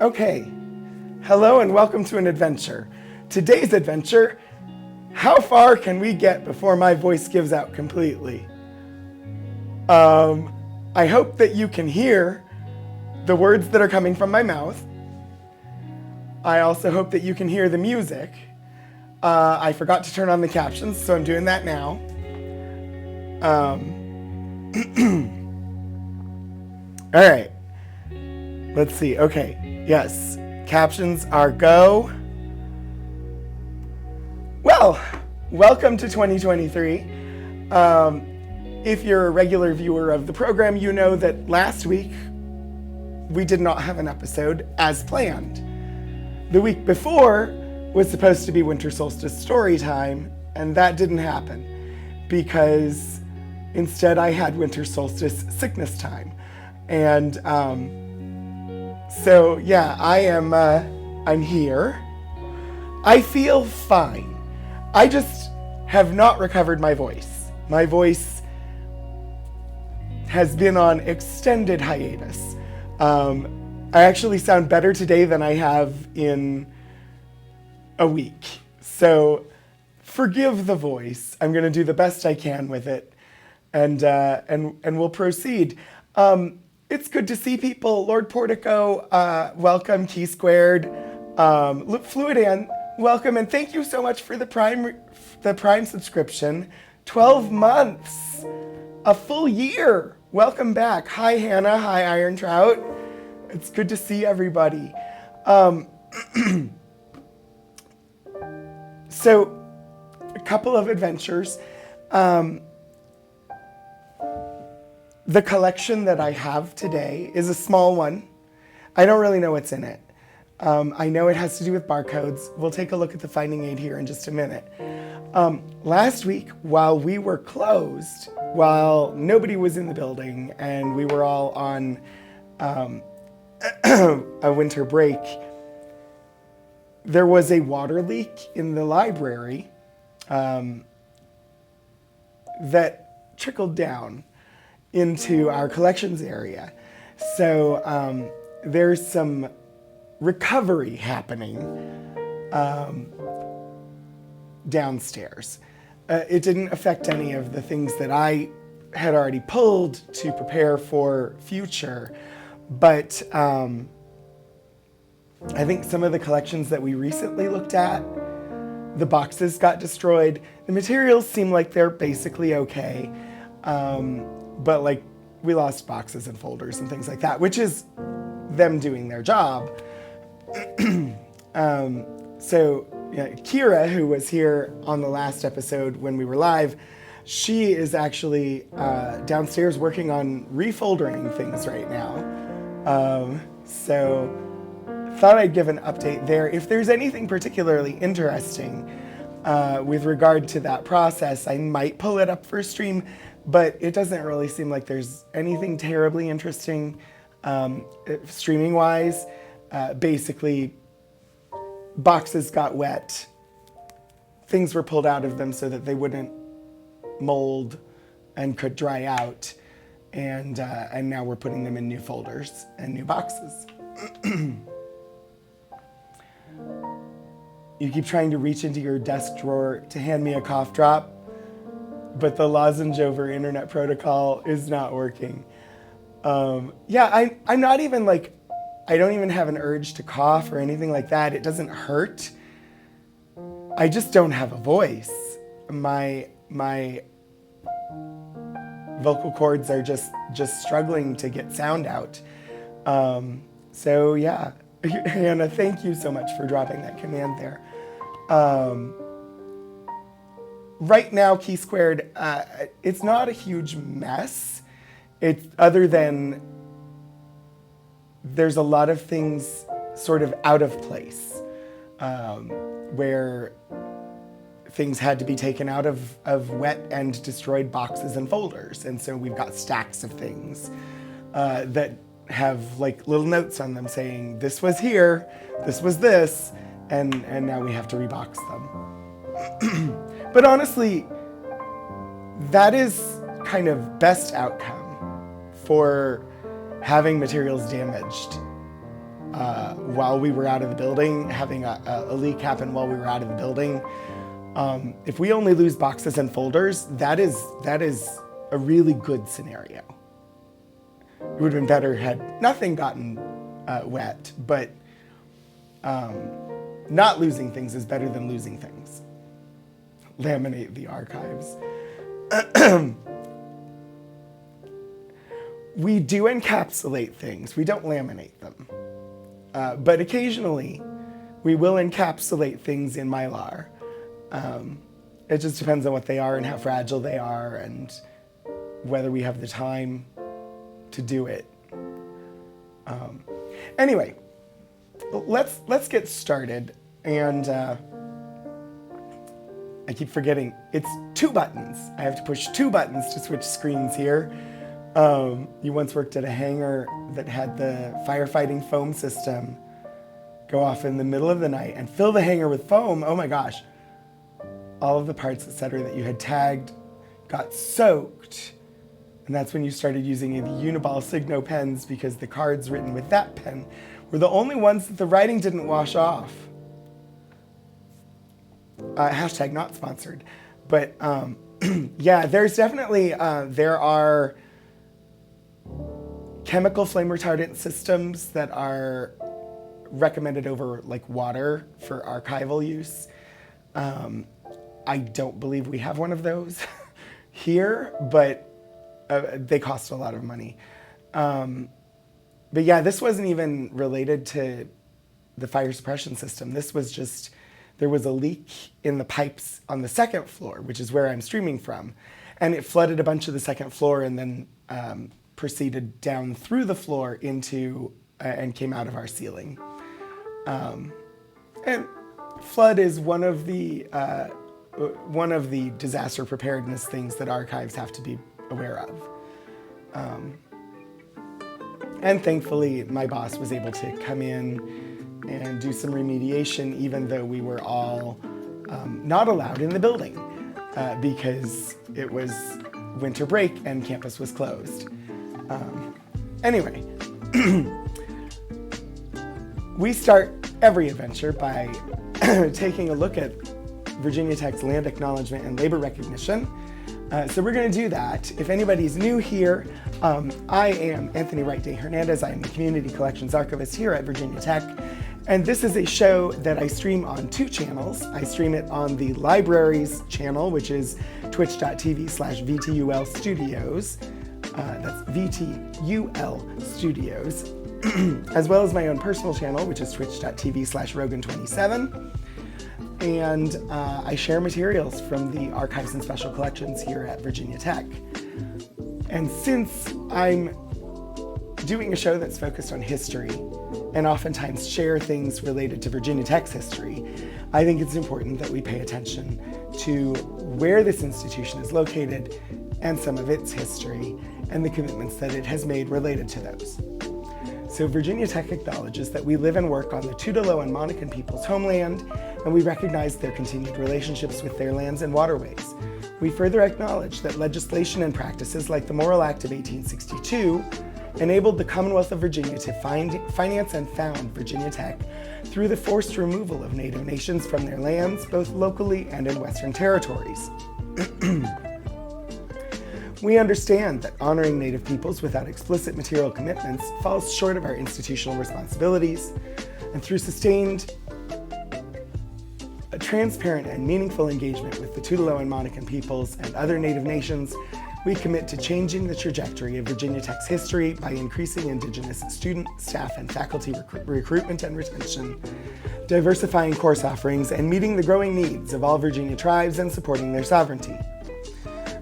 Okay, hello and welcome to an adventure. Today's adventure, how far can we get before my voice gives out completely? I hope that you can hear the words that are coming from my mouth. I also hope that you can hear the music. I forgot to turn on the captions, so I'm doing that now. All right, let's see. Okay, yes, captions are go. Well, welcome to 2023. If you're a regular viewer of the program, you know that last week we did not have an episode as planned. The week before was supposed to be winter solstice story time, and that didn't happen because instead I had winter solstice sickness time. And so yeah, I'm here. I feel fine. I just have not recovered my voice. My voice has been on extended hiatus. I actually sound better today than I have in a week. So forgive the voice. I'm going to do the best I can with it, and we'll proceed. It's good to see people. Lord Portico, welcome. Key Squared, Fluidan, welcome, and thank you so much for the Prime subscription. 12 months, a full year. Welcome back. Hi Hannah. Hi Iron Trout. It's good to see everybody. So, a couple of adventures. The collection that I have today is a small one. I don't really know what's in it. I know it has to do with barcodes. We'll take a look at the finding aid here in just a minute. Last week, while we were closed, while nobody was in the building and we were all on a winter break, there was a water leak in the library that trickled down into our collections area. So there's some recovery happening downstairs. It didn't affect any of the things that I had already pulled to prepare for future, but I think some of the collections that we recently looked at, the boxes got destroyed. The materials seem like they're basically okay, but like we lost boxes and folders and things like that, which is them doing their job. So yeah, Kira, who was here on the last episode when we were live, she is actually downstairs working on refoldering things right now. So thought I'd give an update there. If there's anything particularly interesting with regard to that process, I might pull it up for a stream, but it doesn't really seem like there's anything terribly interesting streaming wise. Basically, boxes got wet, things were pulled out of them so that they wouldn't mold and could dry out, and now we're putting them in new folders and new boxes. You keep trying to reach into your desk drawer to hand me a cough drop, but the lozenge over internet protocol is not working. Yeah, I'm not even like, I don't even have an urge to cough or anything like that. It doesn't hurt. I just don't have a voice. My vocal cords are just struggling to get sound out. So yeah, Hannah, thank you so much for dropping that command there. Right now, Key Squared, it's not a huge mess. It's other than there's a lot of things sort of out of place, where things had to be taken out of wet and destroyed boxes and folders. And so we've got stacks of things that have like little notes on them saying, this was here, this was this, and now we have to rebox them. But honestly, that is kind of best outcome for having materials damaged while we were out of the building, having a leak happen while we were out of the building. If we only lose boxes and folders, that is a really good scenario. It would have been better had nothing gotten wet, but not losing things is better than losing things. Laminate the archives. We do encapsulate things. We don't laminate them. But occasionally, we will encapsulate things in Mylar. It just depends on what they are and how fragile they are and whether we have the time to do it. Anyway, let's get started. And I keep forgetting, it's 2 buttons. I have to push 2 buttons to switch screens here. You once worked at a hangar that had the firefighting foam system go off in the middle of the night and fill the hangar with foam. Oh my gosh. All of the parts, etc., that you had tagged got soaked. And that's when you started using the Uniball Signo pens, because the cards written with that pen were the only ones that the writing didn't wash off. Hashtag not sponsored. But yeah, there's definitely, there are chemical flame retardant systems that are recommended over like water for archival use. I don't believe we have one of those here, but they cost a lot of money. But yeah, this wasn't even related to the fire suppression system. This was just, there was a leak in the pipes on the 2nd floor, which is where I'm streaming from. And it flooded a bunch of the 2nd floor and then proceeded down through the floor into and came out of our ceiling. And flood is one of the disaster preparedness things that archives have to be aware of. And thankfully, my boss was able to come in and do some remediation, even though we were all not allowed in the building because it was winter break and campus was closed. Anyway, we start every adventure by taking a look at Virginia Tech's land acknowledgement and labor recognition. So we're going to do that. If anybody's new here, I am Anthony Wright Day Hernandez. I am the Community Collections Archivist here at Virginia Tech. And this is a show that I stream on 2 channels. I stream it on the library's channel, which is twitch.tv/VTUL Studios. That's VTUL Studios. As well as my own personal channel, which is twitch.tv/Rogan27. And I share materials from the archives and special collections here at Virginia Tech. And since I'm doing a show that's focused on history and oftentimes share things related to Virginia Tech's history, I think it's important that we pay attention to where this institution is located and some of its history and the commitments that it has made related to those. So Virginia Tech acknowledges that we live and work on the Tutelo and Monacan people's homeland, and we recognize their continued relationships with their lands and waterways. We further acknowledge that legislation and practices like the Morrill Act of 1862 enabled the Commonwealth of Virginia to finance and found Virginia Tech through the forced removal of Native nations from their lands, both locally and in Western territories. We understand that honoring Native peoples without explicit material commitments falls short of our institutional responsibilities, and through sustained, transparent and meaningful engagement with the Tutelo and Monacan peoples and other Native nations, we commit to changing the trajectory of Virginia Tech's history by increasing Indigenous student, staff, and faculty recruitment and retention, diversifying course offerings, and meeting the growing needs of all Virginia tribes and supporting their sovereignty.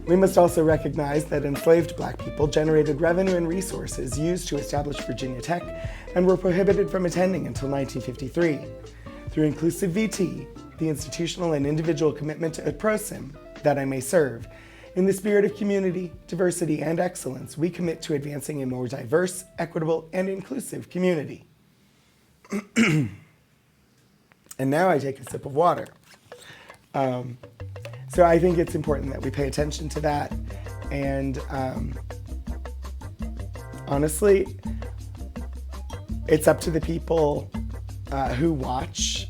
We must also recognize that enslaved Black people generated revenue and resources used to establish Virginia Tech and were prohibited from attending until 1953. Through Inclusive VT, the institutional and individual commitment to ProSim, that I may serve, in the spirit of community, diversity, and excellence, we commit to advancing a more diverse, equitable, and inclusive community. And now I take a sip of water. So I think it's important that we pay attention to that. And honestly, it's up to the people who watch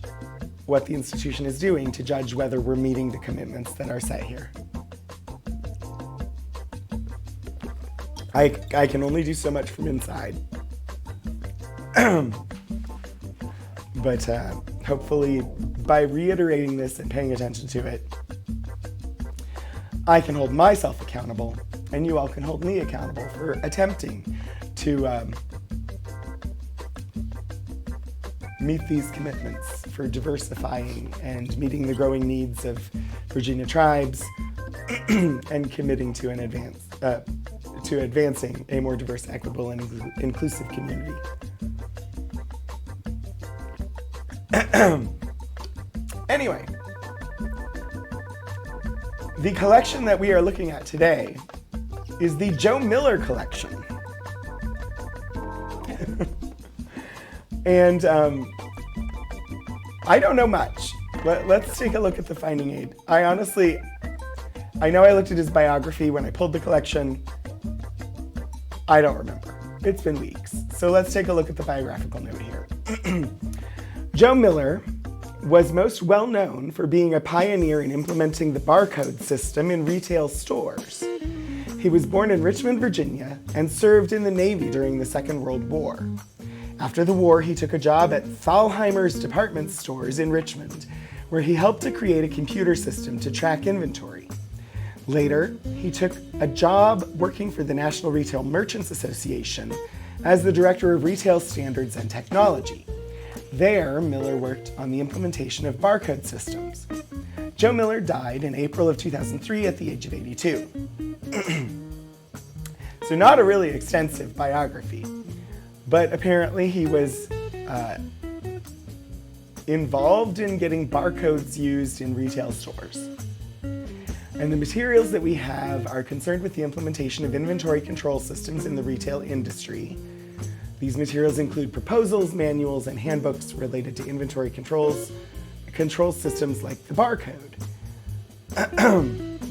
what the institution is doing to judge whether we're meeting the commitments that are set here. I can only do so much from inside. But hopefully by reiterating this and paying attention to it, I can hold myself accountable, and you all can hold me accountable for attempting to meet these commitments for diversifying and meeting the growing needs of Virginia tribes and committing to advancing a more diverse, equitable, and inclusive community. Anyway, the collection that we are looking at today is the Joe Miller collection. And I don't know much. Let's take a look at the finding aid. I know I looked at his biography when I pulled the collection. I don't remember. It's been weeks. So let's take a look at the biographical note here. Joe Miller was most well known for being a pioneer in implementing the barcode system in retail stores. He was born in Richmond, Virginia, and served in the Navy during the Second World War. After the war, he took a job at Thalheimer's department stores in Richmond, where he helped to create a computer system to track inventory. Later, he took a job working for the National Retail Merchants Association as the Director of Retail Standards and Technology. There, Miller worked on the implementation of barcode systems. Joe Miller died in April of 2003 at the age of 82. So not a really extensive biography, but apparently he was involved in getting barcodes used in retail stores. And the materials that we have are concerned with the implementation of inventory control systems in the retail industry. These materials include proposals, manuals, and handbooks related to inventory control systems like the barcode.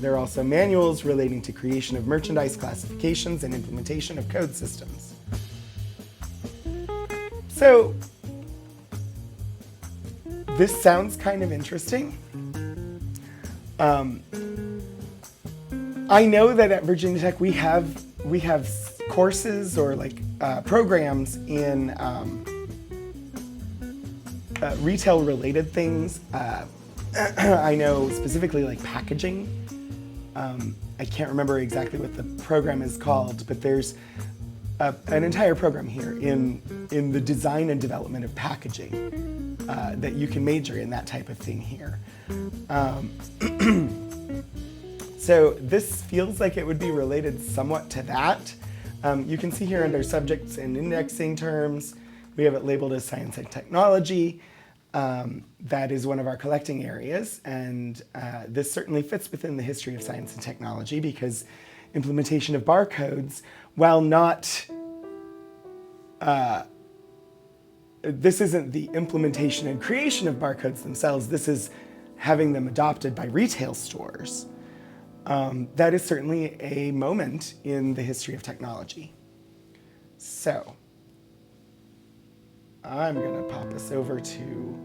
There are also manuals relating to creation of merchandise classifications and implementation of code systems. So, this sounds kind of interesting. I know that at Virginia Tech we have courses or programs in retail-related things. I know specifically like packaging. I can't remember exactly what the program is called, but there's an entire program here in the design and development of packaging that you can major in that type of thing here. So this feels like it would be related somewhat to that. You can see here under subjects and indexing terms, we have it labeled as science and technology. That is one of our collecting areas, and this certainly fits within the history of science and technology because implementation of barcodes, while not, this isn't the implementation and creation of barcodes themselves, this is having them adopted by retail stores. That is certainly a moment in the history of technology. So, I'm gonna pop us over to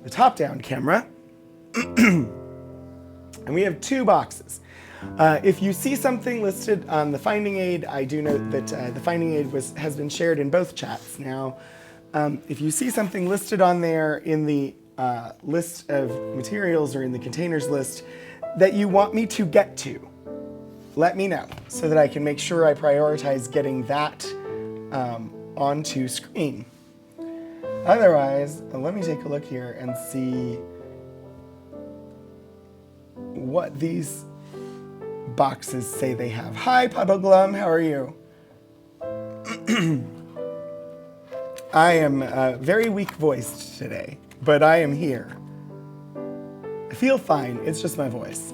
the top-down camera. And we have two boxes. If you see something listed on the finding aid, I do note that the finding aid has been shared in both chats. Now, if you see something listed on there in the list of materials or in the containers list that you want me to get to, let me know so that I can make sure I prioritize getting that onto screen. Otherwise, let me take a look here and see what these boxes say they have. Hi, Puddle Glum, how are you? I am very weak-voiced today, but I am here. I feel fine, it's just my voice.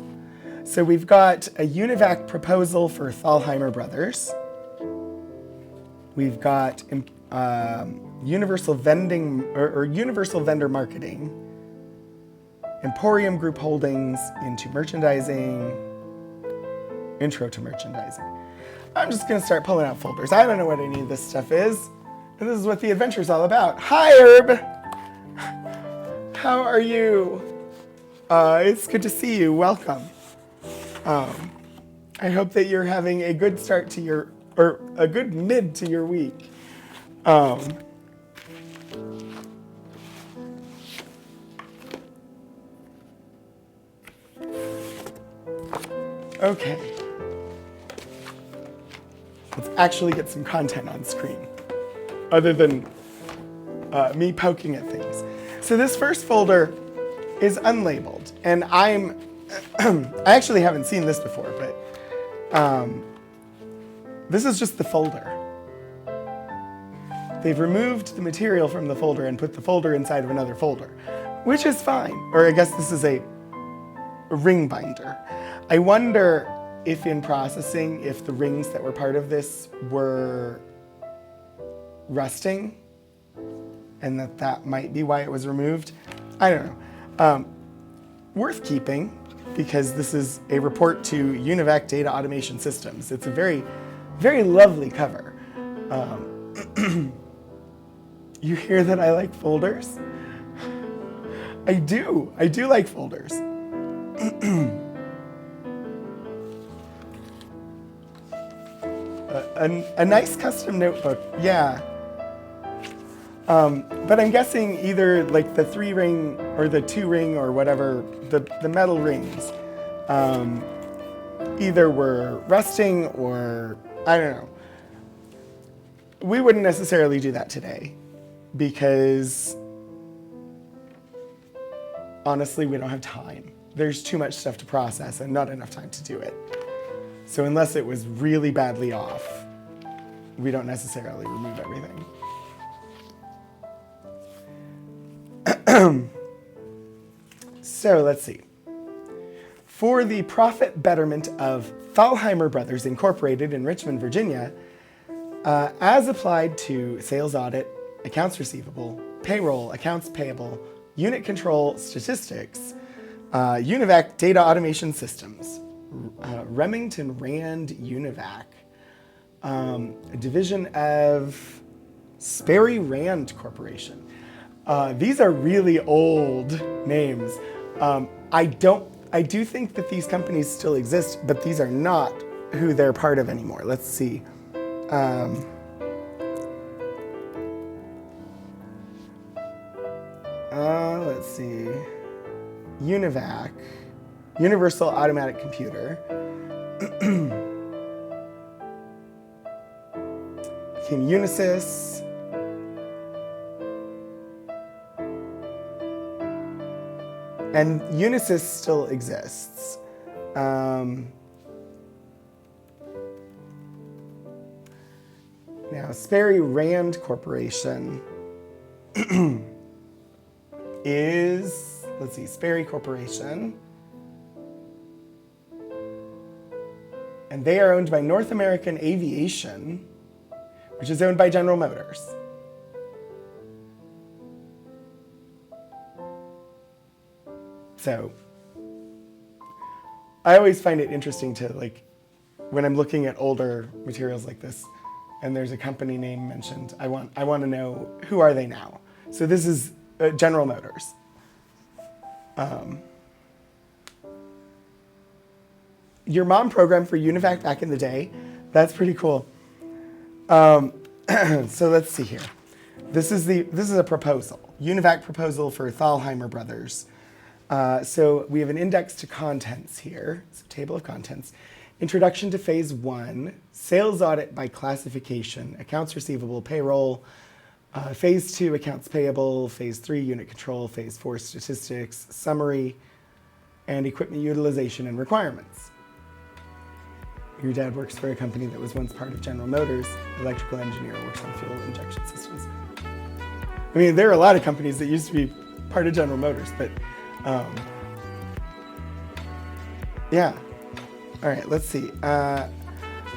So we've got a UNIVAC proposal for Thalheimer Brothers. We've got universal vending or universal vendor marketing, Emporium Group Holdings into merchandising, intro to merchandising. I'm just gonna start pulling out folders. I don't know what any of this stuff is. And this is what the adventure's all about. Hi, Herb! How are you? It's good to see you. Welcome. I hope that you're having a good start to your, or a good mid to your week. Okay. Let's actually get some content on screen, other than me poking at things. So this first folder is unlabeled, and I actually haven't seen this before, but this is just the folder. They've removed the material from the folder and put the folder inside of another folder, which is fine. Or I guess this is a ring binder. I wonder if in processing, if the rings that were part of this were rusting, and that might be why it was removed. I don't know. Worth keeping, because this is a report to UNIVAC Data Automation Systems. It's a very, very lovely cover. You hear that I like folders? I do like folders. A nice custom notebook, yeah. But I'm guessing either like the 3-ring or the 2-ring or whatever, the metal rings, either were rusting or, I don't know. We wouldn't necessarily do that today because honestly, we don't have time. There's too much stuff to process and not enough time to do it. So unless it was really badly off, we don't necessarily remove everything. So let's see. For the profit betterment of Thalheimer Brothers Incorporated in Richmond, Virginia, as applied to sales audit, accounts receivable, payroll, accounts payable, unit control, statistics, UNIVAC Data Automation Systems, Remington Rand UNIVAC, a division of Sperry Rand Corporation. These are really old names. I do think that these companies still exist, but these are not who they're part of anymore. Let's see. Let's see. UNIVAC, Universal Automatic Computer. Became Unisys. And Unisys still exists. Now, Sperry Rand Corporation is, let's see, Sperry Corporation. And they are owned by North American Aviation, which is owned by General Motors. So I always find it interesting to, like, when I'm looking at older materials like this and there's a company name mentioned, I want to know, who are they now? So this is General Motors. Your mom programmed for UNIVAC back in the day. That's pretty cool. So let's see here. This is a proposal. UNIVAC proposal for Thalheimer Brothers. So we have an index to contents here. It's a table of contents. Introduction to phase 1, sales audit by classification, accounts receivable, payroll, phase 2, accounts payable, phase 3, unit control, phase 4, statistics, summary, and equipment utilization and requirements. Your dad works for a company that was once part of General Motors. Electrical engineer, works on fuel injection systems. I mean, there are a lot of companies that used to be part of General Motors, but yeah. All right, let's see.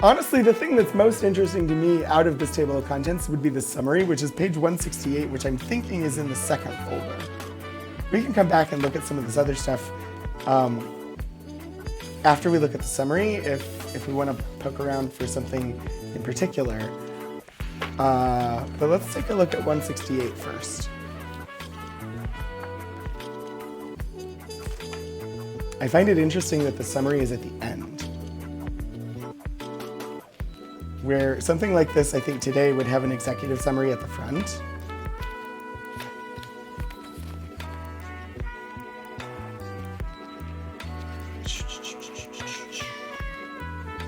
Honestly, the thing that's most interesting to me out of this table of contents would be the summary, which is page 168, which I'm thinking is in the second folder. We can come back and look at some of this other stuff after we look at the summary, if we want to poke around for something in particular. But let's take a look at 168 first. I find it interesting that the summary is at the end, where something like this, I think today, would have an executive summary at the front.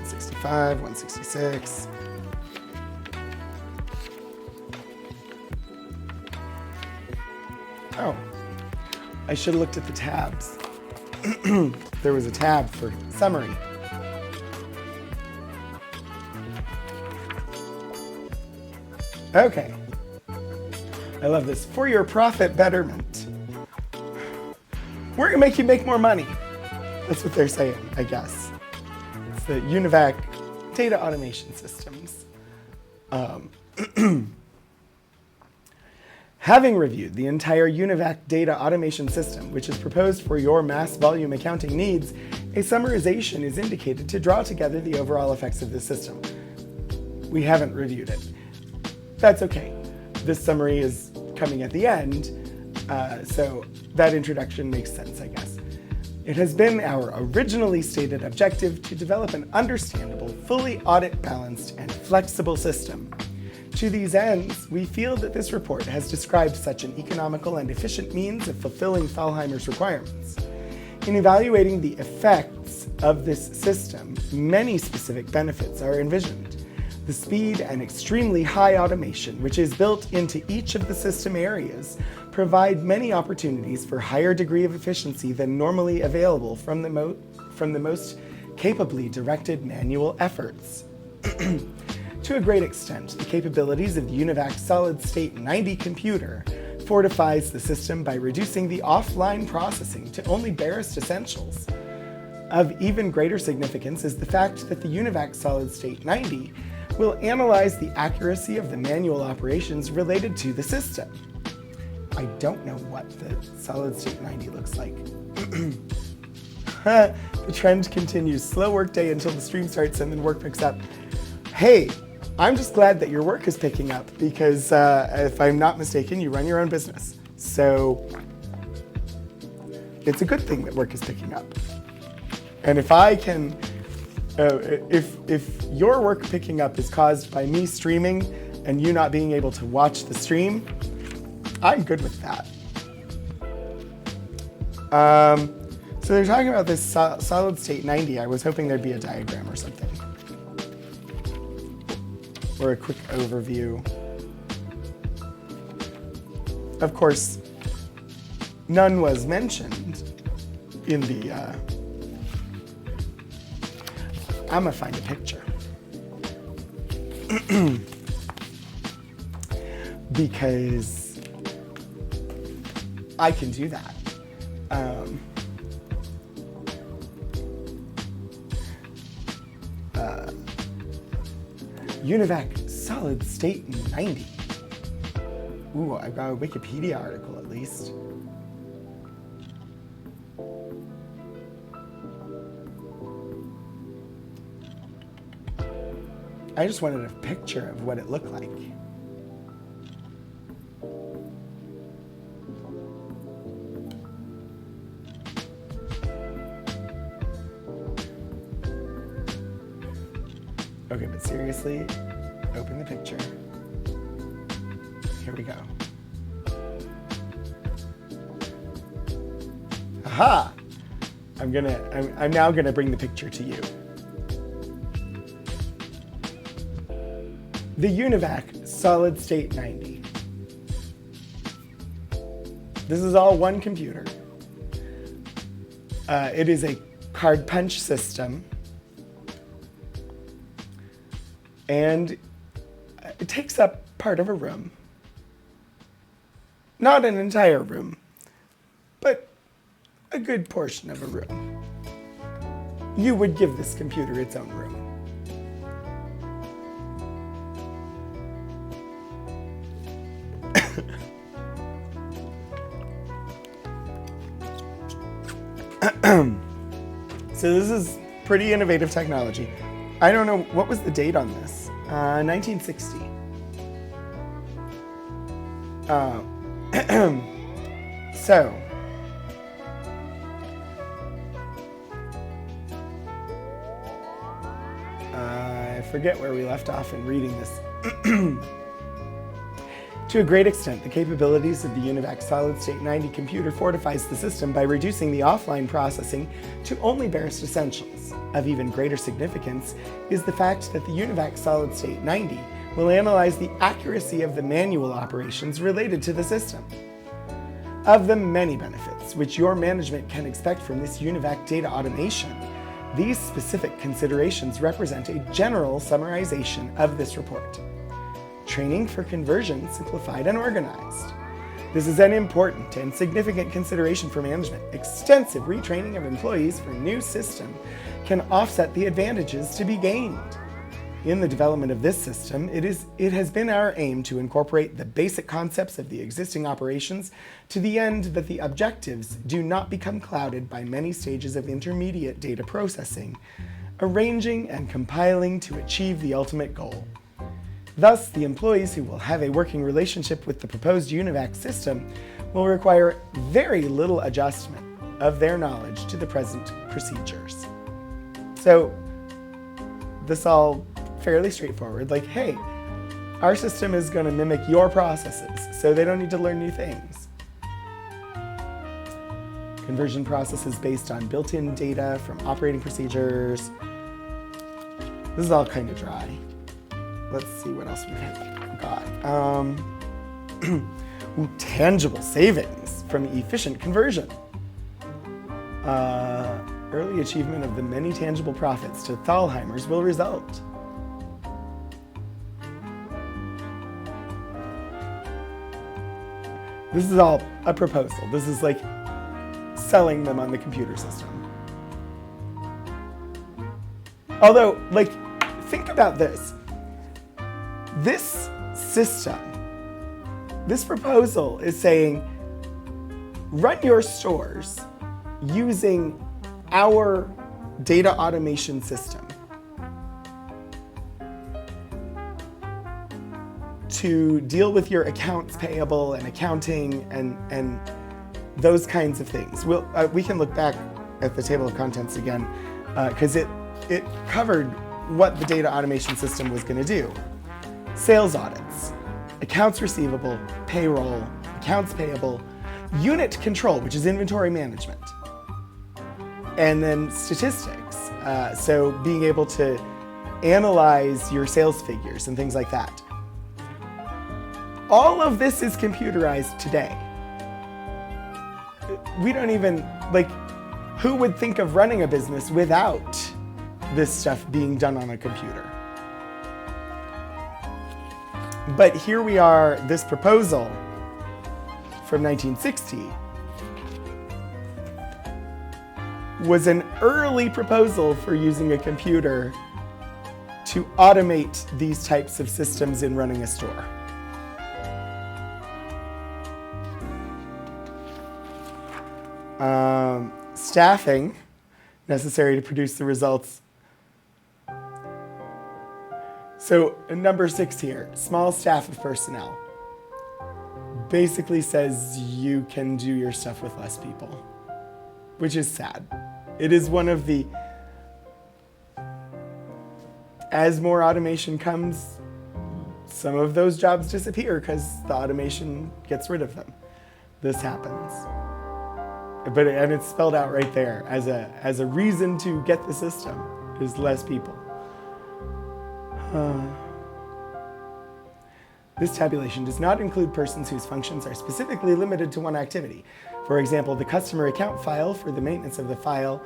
'65, 166. Oh, I should have looked at the tabs. There was a tab for summary. Okay. I love this. For your profit betterment. We're going to make you make more money. That's what they're saying, I guess. It's the UNIVAC data automation systems. Having reviewed the entire UNIVAC data automation system, which is proposed for your mass volume accounting needs, a summarization is indicated to draw together the overall effects of this system. We haven't reviewed it. That's okay. This summary is coming at the end, so that introduction makes sense, I guess. It has been our originally stated objective to develop an understandable, fully audit-balanced, and flexible system. To these ends, we feel that this report has described such an economical and efficient means of fulfilling Thalheimer's requirements. In evaluating the effects of this system, many specific benefits are envisioned. The speed and extremely high automation, which is built into each of the system areas, provide many opportunities for higher degree of efficiency than normally available from the most capably directed manual efforts. To a great extent, the capabilities of the UNIVAC solid-state 90 computer fortifies the system by reducing the offline processing to only barest essentials. Of even greater significance is the fact that the UNIVAC solid-state 90 will analyze the accuracy of the manual operations related to the system. I don't know what the solid-state 90 looks like. The trend continues. Slow work day until the stream starts and then work picks up. Hey, I'm just glad that your work is picking up because if I'm not mistaken, you run your own business. So it's a good thing that work is picking up. And if I can, if your work picking up is caused by me streaming and you not being able to watch the stream, I'm good with that. So they're talking about this solid state 90. I was hoping there'd be a diagram or something. Or a quick overview. Of course, none was mentioned in the, I'm gonna find a picture. Because I can do that. UNIVAC solid state 90. Ooh, I've got a Wikipedia article at least. I just wanted a picture of what it looked like. Okay, but seriously, open the picture. Here we go. Aha! I'm now gonna bring the picture to you. The UNIVAC solid state 90. This is all one computer. It is a card punch system. And it takes up part of a room. Not an entire room, but a good portion of a room. You would give this computer its own room. So this is pretty innovative technology. I don't know, what was the date on this? 1960. So, I forget where we left off in reading this. To a great extent, the capabilities of the UNIVAC solid-state 90 computer fortifies the system by reducing the offline processing to only barest essentials. Of even greater significance is the fact that the UNIVAC solid-state 90 will analyze the accuracy of the manual operations related to the system. Of the many benefits which your management can expect from this UNIVAC data automation, these specific considerations represent a general summarization of this report. Training for conversion simplified and organized. This is an important and significant consideration for management. Extensive retraining of employees for a new system can offset the advantages to be gained. In the development of this system, it has been our aim to incorporate the basic concepts of the existing operations to the end that the objectives do not become clouded by many stages of intermediate data processing, arranging and compiling to achieve the ultimate goal. Thus, the employees who will have a working relationship with the proposed UNIVAC system will require very little adjustment of their knowledge to the present procedures. So, this all fairly straightforward, like, hey, our system is going to mimic your processes, so they don't need to learn new things. Conversion processes based on built-in data from operating procedures. This is all kind of dry. Let's see what else we've got. Tangible savings from efficient conversion. Early achievement of the many tangible profits to Thalheimers will result. This is all a proposal. This is like selling them on the computer system. Although, like, think about this. This system, this proposal is saying, run your stores using our data automation system to deal with your accounts payable and accounting and those kinds of things. We can look back at the table of contents again because it covered what the data automation system was going to do. Sales audits, accounts receivable, payroll, accounts payable, unit control, which is inventory management, and then statistics. So being able to analyze your sales figures and things like that. All of this is computerized today. We don't even, like, who would think of running a business without this stuff being done on a computer? But here we are, this proposal from 1960 was an early proposal for using a computer to automate these types of systems in running a store. Staffing necessary to produce the results. So number 6 here, small staff of personnel. Basically says you can do your stuff with less people, which is sad. It is one of the, as more automation comes, some of those jobs disappear because the automation gets rid of them. This happens. And it's spelled out right there as a reason to get the system is less people. This tabulation does not include persons whose functions are specifically limited to one activity. For example, the customer account file for the maintenance of the file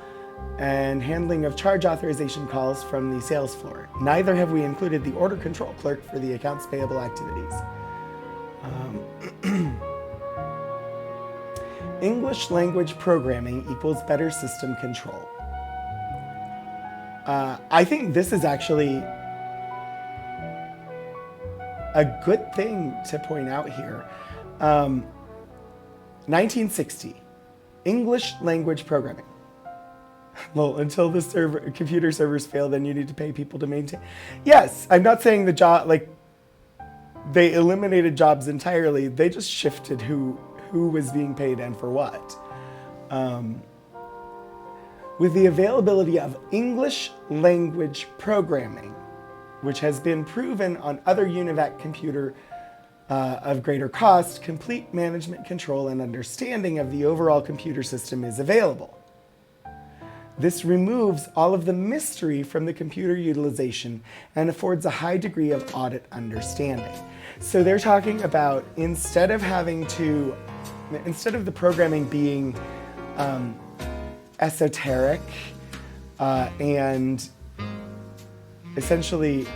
and handling of charge authorization calls from the sales floor. Neither have we included the order control clerk for the accounts payable activities. English language programming equals better system control. I think this is actually a good thing to point out here. 1960, English language programming. Well, until the computer servers fail, then you need to pay people to maintain. Yes, I'm not saying the job, like, they eliminated jobs entirely. They just shifted who was being paid and for what. With the availability of English language programming, which has been proven on other UNIVAC computer of greater cost, complete management control and understanding of the overall computer system is available. This removes all of the mystery from the computer utilization and affords a high degree of audit understanding. So they're talking about instead of the programming being esoteric and essentially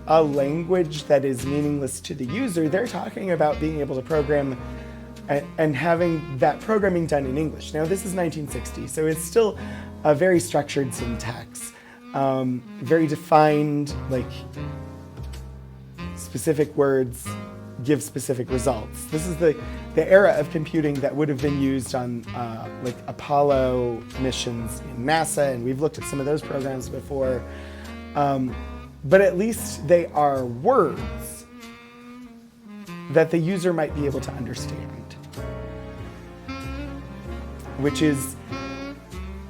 a language that is meaningless to the user, they're talking about being able to program and having that programming done in English. Now, this is 1960, so it's still a very structured syntax, very defined, like specific words give specific results. This is the era of computing that would have been used on like Apollo missions in NASA, and we've looked at some of those programs before. But at least they are words that the user might be able to understand, which is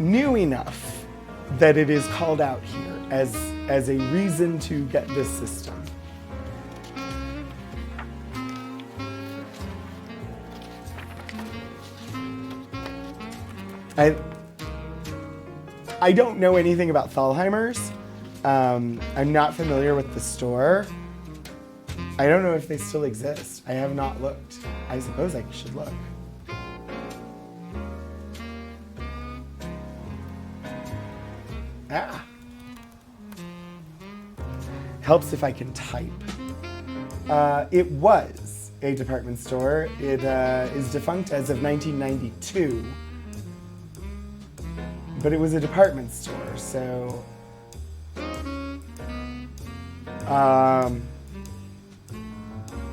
new enough that it is called out here as a reason to get this system. I don't know anything about Thalheimer's. I'm not familiar with the store. I don't know if they still exist. I have not looked. I suppose I should look. Helps if I can type. It was a department store. It is defunct as of 1992. But it was a department store, so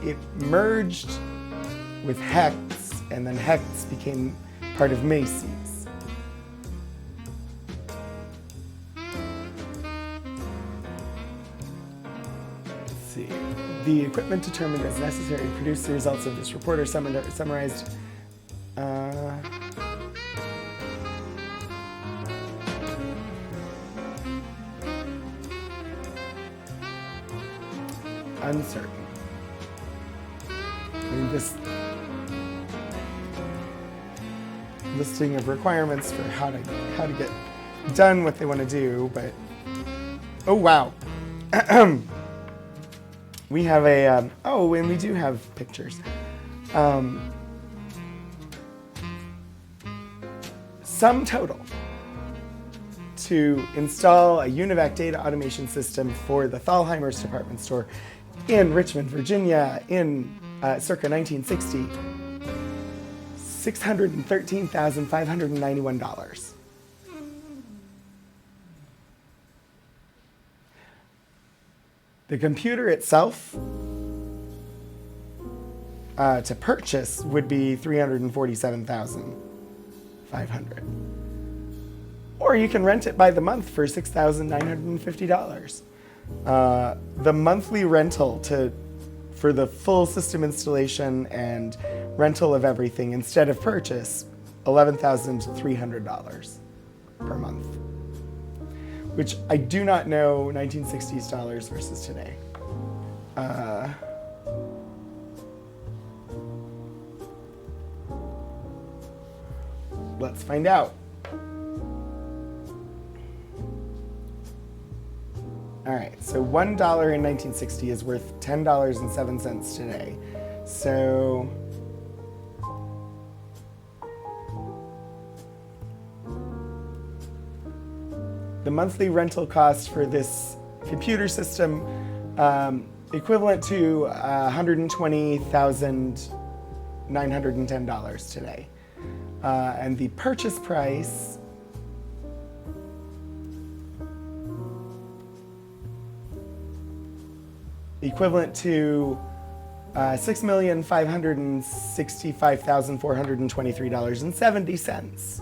it merged with Hecht's, and then Hecht's became part of Macy's. Let's see. The equipment determined as necessary to produce the results of this report are summarized. Uncertain. I mean, this listing of requirements for how to get done what they want to do, but oh wow, we have a and we do have pictures. Sum total to install a UNIVAC data automation system for the Thalheimer's department store in Richmond, Virginia, in circa 1960, $613,591. The computer itself to purchase would be $347,500. Or you can rent it by the month for $6,950. The monthly rental for the full system installation and rental of everything instead of purchase, $11,300 per month, which I do not know 1960s dollars versus today. Let's find out. All right, so $1 in 1960 is worth $10.07 today. So the monthly rental cost for this computer system equivalent to $120,910 today. And the purchase price equivalent to $6,565,423.70.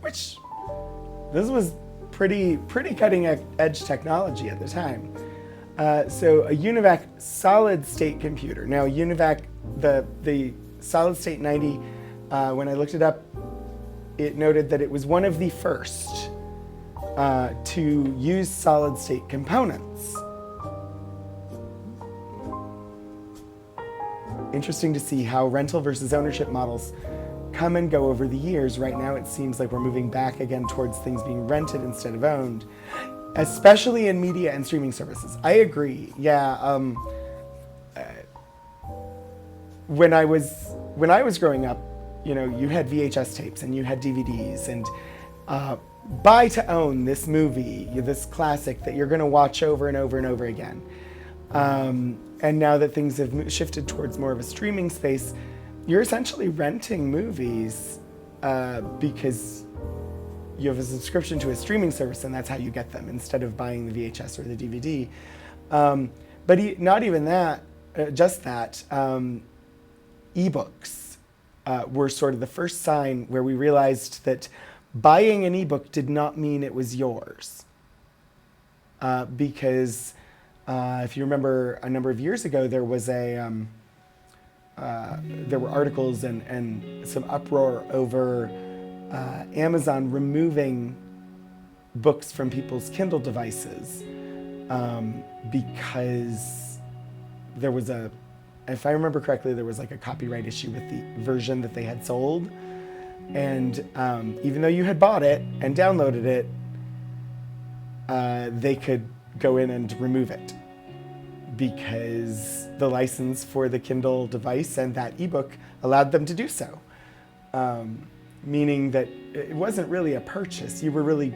Which, this was pretty cutting edge technology at the time. So a UNIVAC solid state computer. Now UNIVAC, the solid state 90, when I looked it up, it noted that it was one of the first to use solid state components. Interesting to see how rental versus ownership models come and go over the years. Right now it seems like we're moving back again towards things being rented instead of owned, especially in media and streaming services. I agree. Yeah. When I was growing up, you know, you had VHS tapes and you had DVDs, and buy to own this movie, this classic that you're going to watch over and over and over again. And now that things have shifted towards more of a streaming space, you're essentially renting movies because you have a subscription to a streaming service, and that's how you get them instead of buying the VHS or the DVD. But not even that, just that. Ebooks were sort of the first sign where we realized that buying an ebook did not mean it was yours. Because if you remember a number of years ago, there was there were articles and some uproar over Amazon removing books from people's Kindle devices because there was if I remember correctly, there was like a copyright issue with the version that they had sold. And even though you had bought it and downloaded it, they could go in and remove it because the license for the Kindle device and that ebook allowed them to do so. Meaning that it wasn't really a purchase. You were really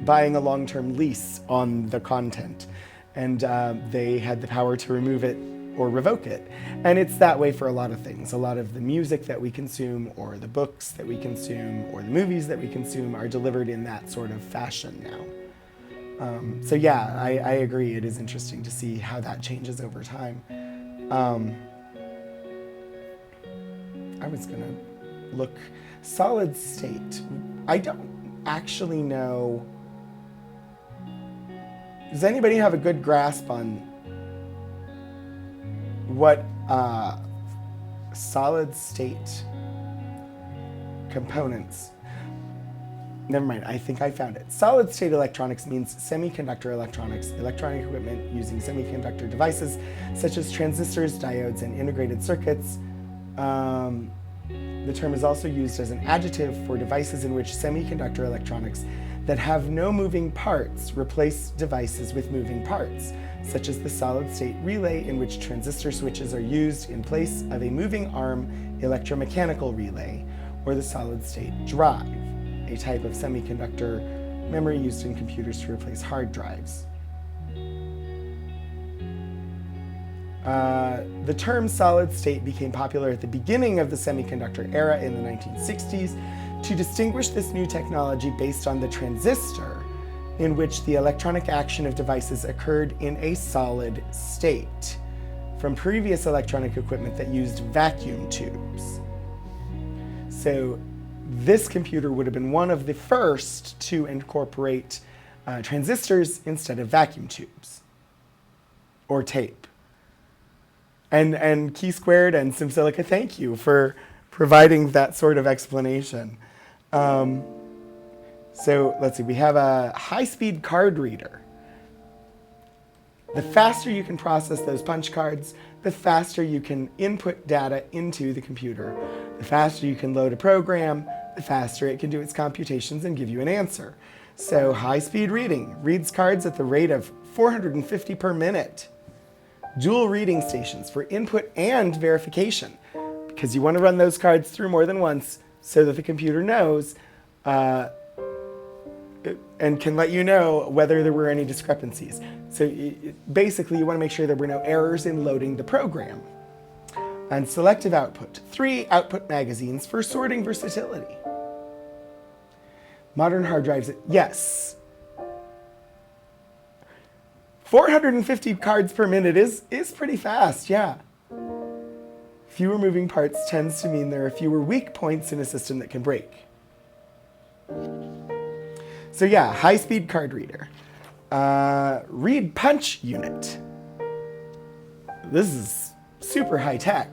buying a long-term lease on the content, and they had the power to remove it or revoke it. And it's that way for a lot of things. A lot of the music that we consume, or the books that we consume, or the movies that we consume are delivered in that sort of fashion now. So yeah, I agree. It is interesting to see how that changes over time. I was gonna look, solid state. I don't actually know. Does anybody have a good grasp on what solid state components? Never mind, I think I found it. Solid state electronics means semiconductor electronics, electronic equipment using semiconductor devices such as transistors, diodes, and integrated circuits. The term is also used as an adjective for devices in which semiconductor electronics that have no moving parts replace devices with moving parts, such as the solid-state relay, in which transistor switches are used in place of a moving arm electromechanical relay, or the solid-state drive, a type of semiconductor memory used in computers to replace hard drives. The term solid state became popular at the beginning of the semiconductor era in the 1960s to distinguish this new technology based on the transistor, in which the electronic action of devices occurred in a solid state, from previous electronic equipment that used vacuum tubes. So this computer would have been one of the first to incorporate transistors instead of vacuum tubes or tape. And Key Squared and SimSilica, thank you for providing that sort of explanation. So let's see, we have a high-speed card reader. The faster you can process those punch cards, the faster you can input data into the computer. The faster you can load a program, the faster it can do its computations and give you an answer. So high-speed reading reads cards at the rate of 450 per minute. Dual reading stations for input and verification, because you want to run those cards through more than once so that the computer knows and can let you know whether there were any discrepancies. So basically you want to make sure there were no errors in loading the program. And selective output, 3 output magazines for sorting versatility. Modern hard drives, yes. 450 cards per minute is pretty fast, yeah. Fewer moving parts tends to mean there are fewer weak points in a system that can break. So yeah, high-speed card reader. Read punch unit. This is super high tech.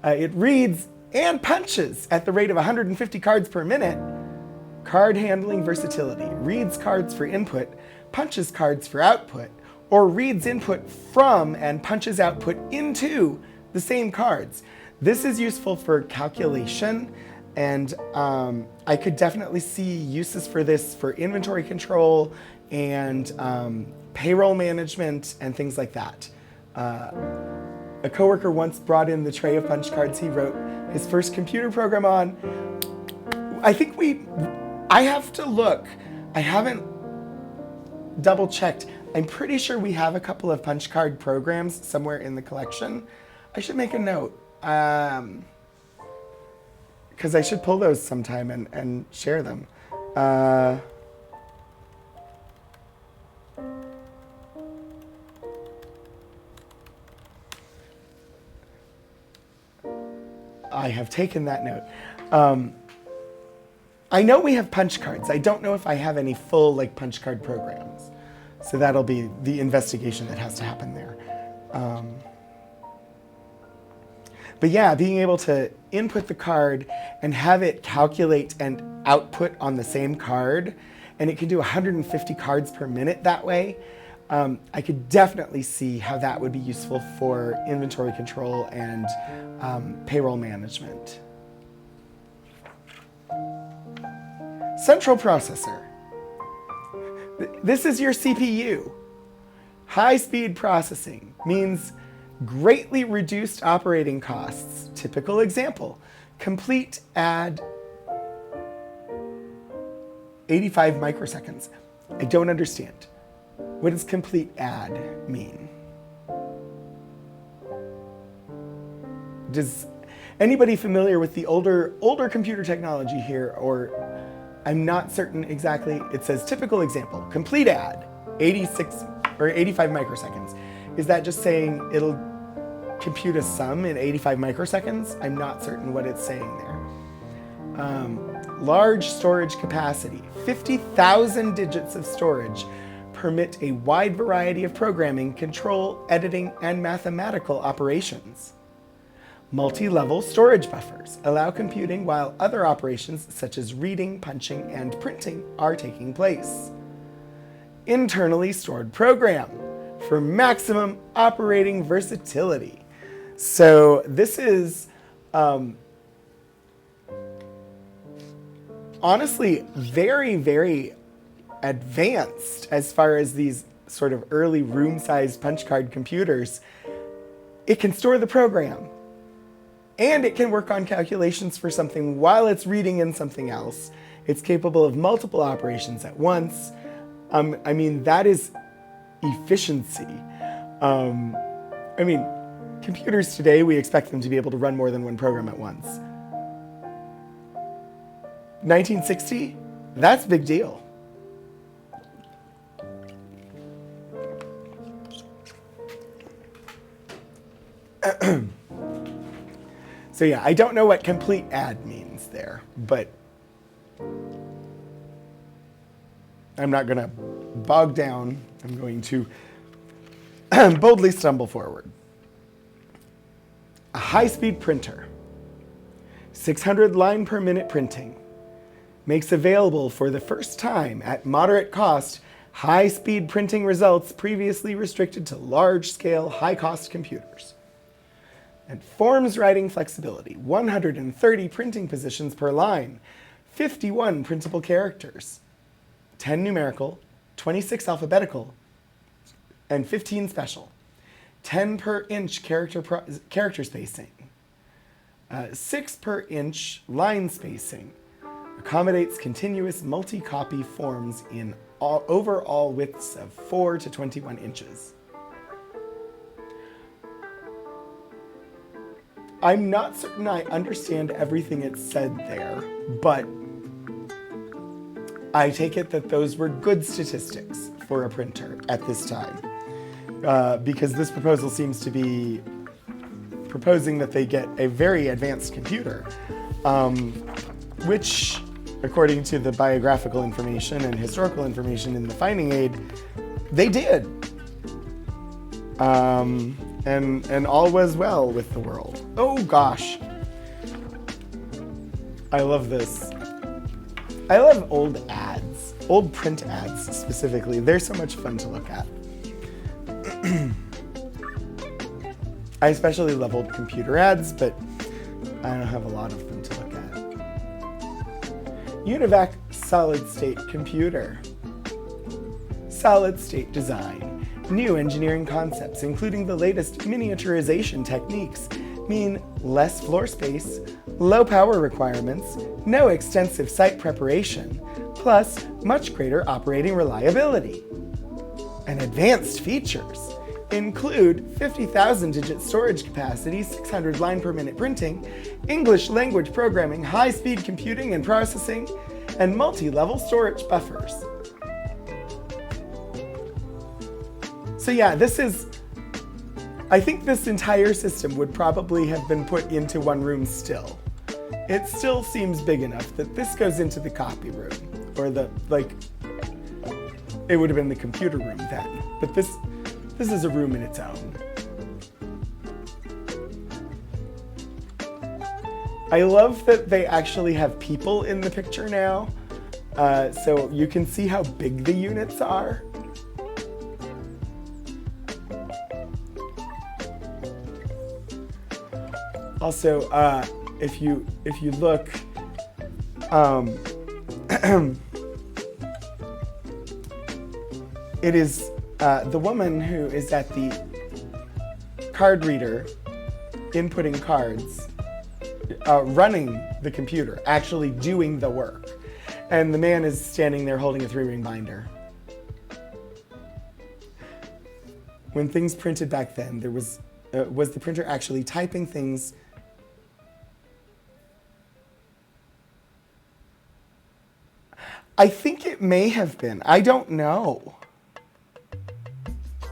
It reads and punches at the rate of 150 cards per minute. Card handling versatility. Reads cards for input, punches cards for output, or reads input from and punches output into the same cards. This is useful for calculation, and I could definitely see uses for this for inventory control and payroll management and things like that. A coworker once brought in the tray of punch cards he wrote his first computer program on. I have to look. I haven't double checked. I'm pretty sure we have a couple of punch card programs somewhere in the collection. I should make a note. Because I should pull those sometime and share them. I have taken that note. I know we have punch cards. I don't know if I have any full punch card programs. So that'll be the investigation that has to happen there. But yeah, being able to input the card and have it calculate and output on the same card, and it can do 150 cards per minute that way, I could definitely see how that would be useful for inventory control and payroll management. Central processor. This is your CPU. High-speed processing means greatly reduced operating costs. Typical example, complete add 85 microseconds. I don't understand. What does complete add mean? Does anybody familiar with the older computer technology here, or I'm not certain exactly. It says typical example, complete add 86 or 85 microseconds. Is that just saying it'll compute a sum in 85 microseconds? I'm not certain what it's saying there. Large storage capacity. 50,000 digits of storage permit a wide variety of programming, control, editing, and mathematical operations. Multi-level storage buffers allow computing while other operations such as reading, punching, and printing are taking place. Internally stored program for maximum operating versatility. So this is honestly very, very advanced as far as these sort of early room-sized punch card computers. It can store the program, and it can work on calculations for something while it's reading in something else. It's capable of multiple operations at once. I mean, that is efficiency. Computers today, we expect them to be able to run more than one program at once. 1960, that's a big deal. So yeah, I don't know what complete add means there, but I'm not going to bog down. I'm going to boldly stumble forward. A high-speed printer, 600 line per minute printing, makes available for the first time at moderate cost high-speed printing results previously restricted to large-scale, high-cost computers. And forms writing flexibility, 130 printing positions per line, 51 printable characters, 10 numerical, 26 alphabetical, and 15 special, 10 per inch character spacing, 6 per inch line spacing, accommodates continuous multi-copy forms in overall widths of 4 to 21 inches. I'm not certain I understand everything it said there, but I take it that those were good statistics for a printer at this time, because this proposal seems to be proposing that they get a very advanced computer, which according to the biographical information and historical information in the finding aid, they did. And all was well with the world. Oh gosh. I love this. I love old ads, old print ads specifically. They're so much fun to look at. I especially love old computer ads, but I don't have a lot of them to look at. UNIVAC solid state computer. Solid state design. New engineering concepts, including the latest miniaturization techniques, mean less floor space, low power requirements, no extensive site preparation, plus much greater operating reliability. And advanced features include 50,000 digit storage capacity, 600 line per minute printing, English language programming, high-speed computing and processing, and multi-level storage buffers. So yeah, I think this entire system would probably have been put into one room still. It still seems big enough that this goes into the copy room, or it would have been the computer room then. But this is a room in its own. I love that they actually have people in the picture now, so you can see how big the units are. Also, if you look, it is the woman who is at the card reader, inputting cards, running the computer, actually doing the work, and the man is standing there holding a 3-ring binder. When things printed back then, there was the printer actually typing things? I think it may have been. I don't know.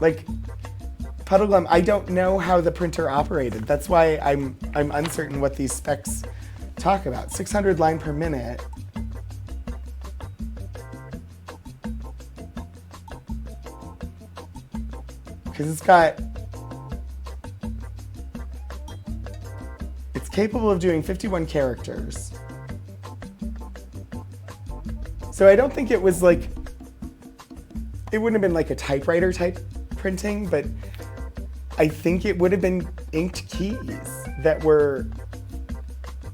Like, Puddleglum, I don't know how the printer operated. That's why I'm uncertain what these specs talk about. 600 line per minute. Because it's capable of doing 51 characters. So I don't think it was it wouldn't have been like a typewriter type printing, but I think it would have been inked keys that were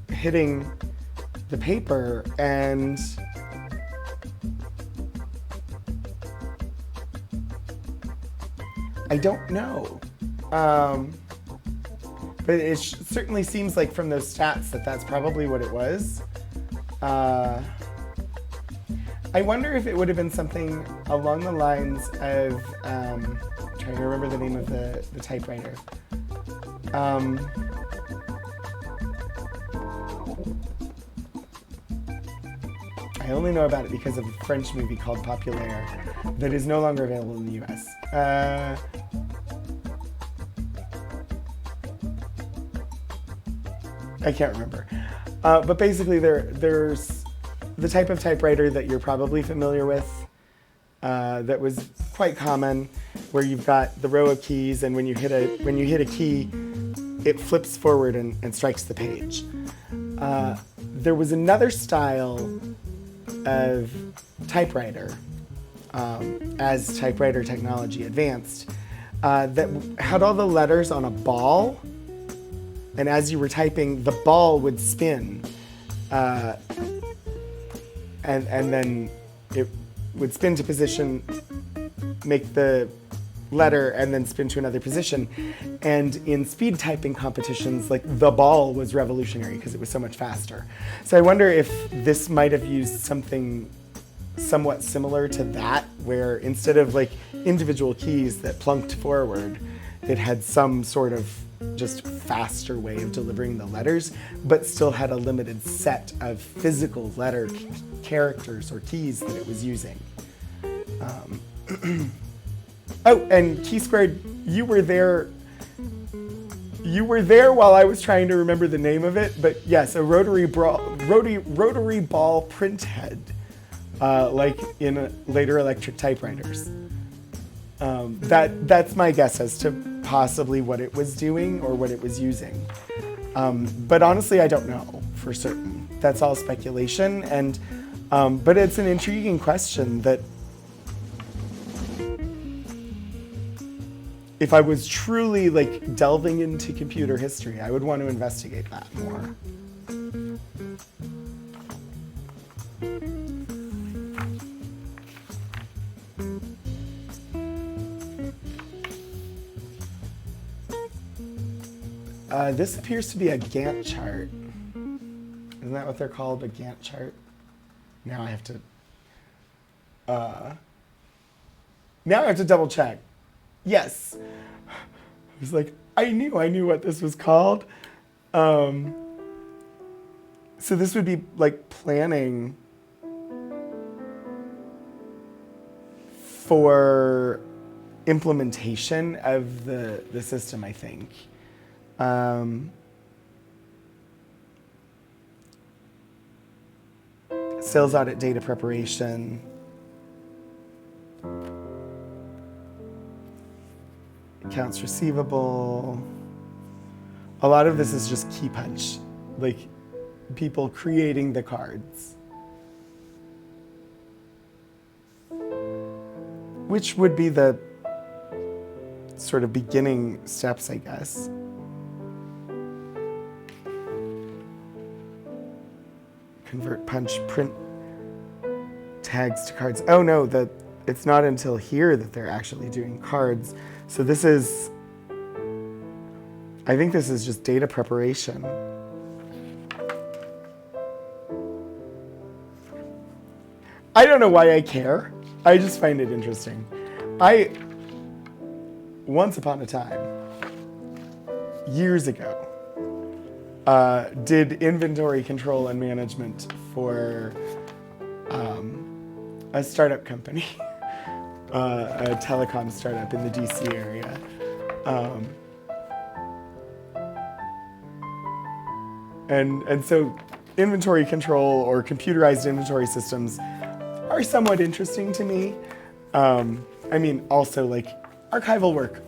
hitting the paper, and I don't know. But it certainly seems like from those stats that's probably what it was. I wonder if it would have been something along the lines of, I'm trying to remember the name of the typewriter. I only know about it because of a French movie called Populaire that is no longer available in the US. I can't remember. But basically there's the type of typewriter that you're probably familiar with that was quite common, where you've got the row of keys, and when you hit a key, it flips forward and strikes the page. There was another style of typewriter as typewriter technology advanced that had all the letters on a ball, and as you were typing, the ball would spin. And then it would spin to position, make the letter, and then spin to another position. And in speed typing competitions, the ball was revolutionary because it was so much faster. So I wonder if this might have used something somewhat similar to that, where instead of individual keys that plunked forward, it had some sort of just faster way of delivering the letters, but still had a limited set of physical letter characters or keys that it was using. Oh, and Key Squared, you were there while I was trying to remember the name of it, but yes, a rotary rotary ball print head, like in later electric typewriters. That's my guess as to possibly what it was doing or what it was using. But honestly, I don't know for certain. That's all speculation, and but it's an intriguing question that if I was truly like delving into computer history, I would want to investigate that more. This appears to be a Gantt chart. Isn't that what they're called, a Gantt chart? Now I have to double check. Yes. I was like, I knew what this was called. So this would be like planning for implementation of the system, I think. Sales audit data preparation. Accounts receivable. A lot of this is just key punch, like people creating the cards. Which would be the sort of beginning steps, I guess. Convert punch print tags to cards. Oh no, it's not until here that they're actually doing cards. So this is, I think this is just data preparation. I don't know why I care. I just find it interesting. Once upon a time, years ago, did inventory control and management for a startup company, a telecom startup in the DC area. And so inventory control or computerized inventory systems are somewhat interesting to me. I mean, also like archival work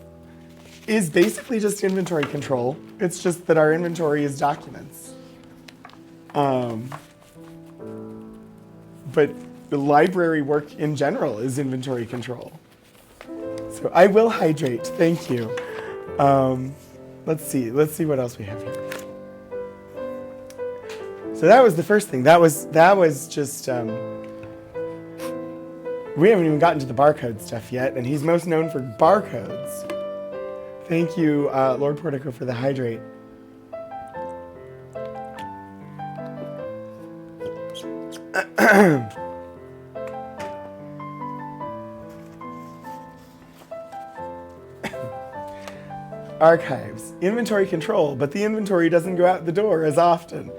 is basically just inventory control. It's just that our inventory is documents. But the library work in general is inventory control. So I will hydrate, thank you. Let's see what else we have here. So that was the first thing. That was just, we haven't even gotten to the barcode stuff yet, and he's most known for barcodes. Thank you, Lord Portico, for the hydrate. Archives, inventory control, but the inventory doesn't go out the door as often.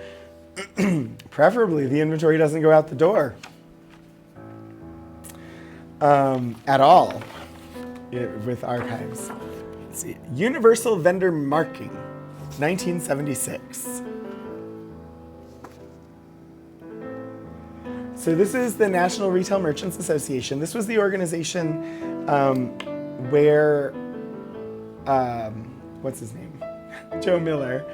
Preferably, the inventory doesn't go out the door at all with archives. Let's see. Universal Vendor Marking, 1976. So this is the National Retail Merchants Association. This was the organization where, what's his name? Joe Miller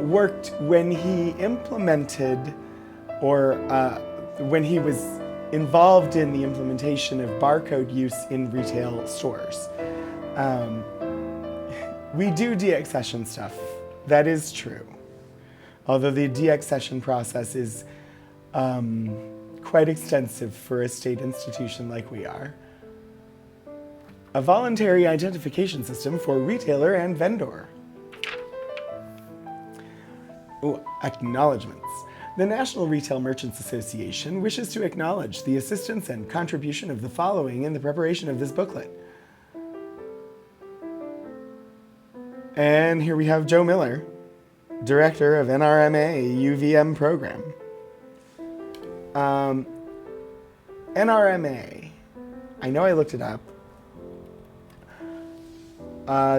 worked when he implemented or when he was involved in the implementation of barcode use in retail stores. We do deaccession stuff. That is true. Although the deaccession process is quite extensive for a state institution like we are. A voluntary identification system for retailer and vendor. Ooh, acknowledgements. The National Retail Merchants Association wishes to acknowledge the assistance and contribution of the following in the preparation of this booklet. And here we have Joe Miller, Director of NRMA UVM Program. NRMA, I know I looked it up.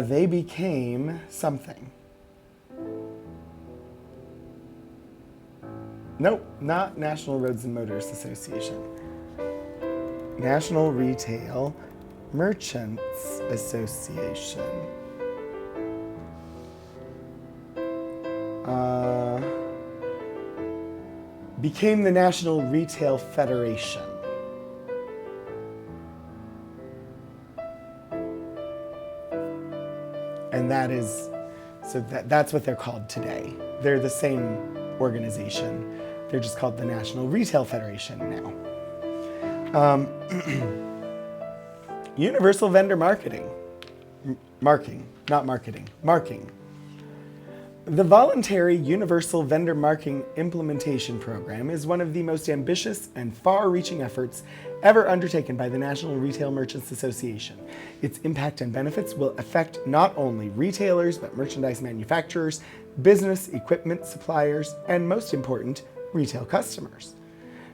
They became something. Nope, not National Roads and Motors Association. National Retail Merchants Association. Became the National Retail Federation. And that's what they're called today. They're the same organization. They're just called the National Retail Federation now. Universal Vendor Marketing. Marking. The voluntary Universal Vendor Marking Implementation Program is one of the most ambitious and far-reaching efforts ever undertaken by the National Retail Merchants Association. Its impact and benefits will affect not only retailers, but merchandise manufacturers, business equipment suppliers, and most important, retail customers.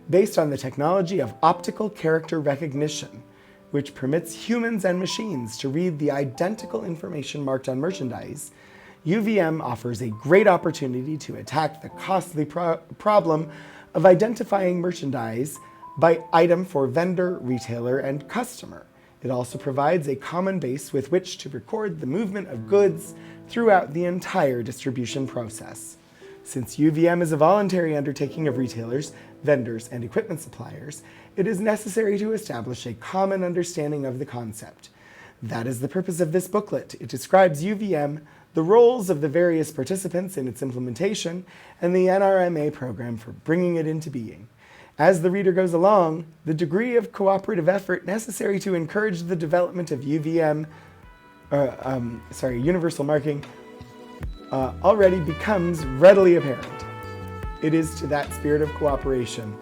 Based on the technology of optical character recognition, which permits humans and machines to read the identical information marked on merchandise, UVM offers a great opportunity to attack the costly problem of identifying merchandise by item for vendor, retailer, and customer. It also provides a common base with which to record the movement of goods throughout the entire distribution process. Since UVM is a voluntary undertaking of retailers, vendors, and equipment suppliers, it is necessary to establish a common understanding of the concept. That is the purpose of this booklet. It describes UVM, the roles of the various participants in its implementation, and the NRMA program for bringing it into being. As the reader goes along, the degree of cooperative effort necessary to encourage the development of universal marking already becomes readily apparent. It is to that spirit of cooperation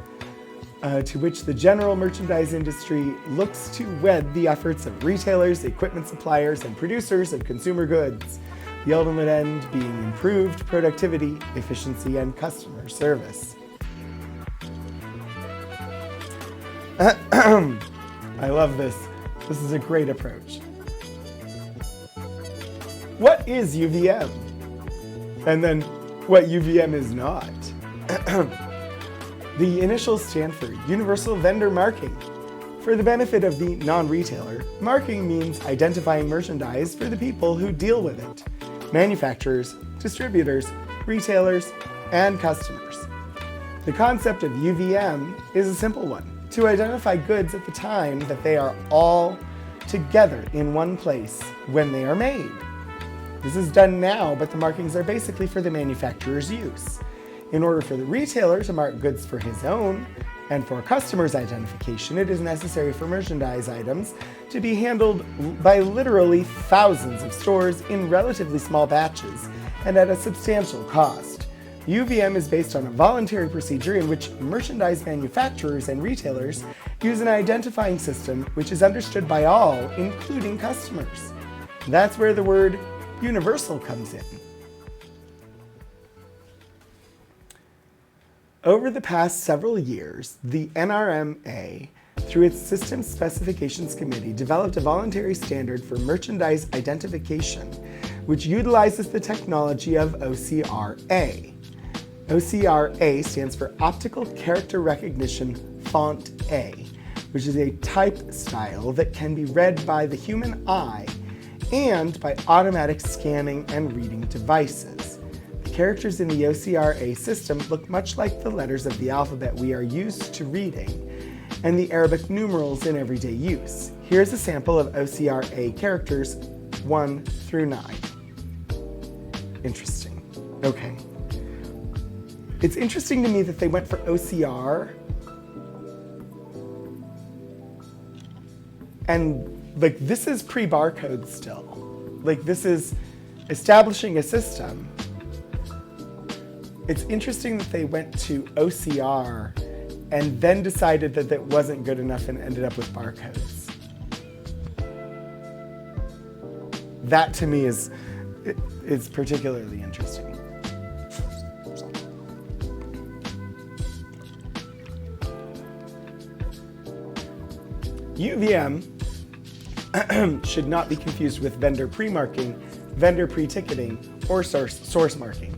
to which the general merchandise industry looks to wed the efforts of retailers, equipment suppliers, and producers of consumer goods, the ultimate end being improved productivity, efficiency, and customer service. I love this. This is a great approach. What is UVM? And then what UVM is not. The initials stand for Universal Vendor Marking. For the benefit of the non-retailer, marking means identifying merchandise for the people who deal with it: manufacturers, distributors, retailers, and customers. The concept of UVM is a simple one: to identify goods at the time that they are all together in one place when they are made. This is done now, but the markings are basically for the manufacturer's use. In order for the retailer to mark goods for his own and for a customer's identification, it is necessary for merchandise items to be handled by literally thousands of stores in relatively small batches and at a substantial cost. UVM is based on a voluntary procedure in which merchandise manufacturers and retailers use an identifying system which is understood by all, including customers. That's where the word universal comes in. Over the past several years, the NRMA, through its Systems Specifications Committee, developed a voluntary standard for merchandise identification, which utilizes the technology of OCRA. OCRA stands for Optical Character Recognition Font A, which is a type style that can be read by the human eye and by automatic scanning and reading devices. The characters in the OCRA system look much like the letters of the alphabet we are used to reading and the Arabic numerals in everyday use. Here's a sample of OCRA characters 1 through 9. Interesting. Okay. It's interesting to me that they went for OCR and this is pre-barcode still. This is establishing a system. It's interesting that they went to OCR and then decided that that wasn't good enough and ended up with barcodes. That to me is particularly interesting. UVM should not be confused with vendor pre-marking, vendor pre-ticketing, or source marking.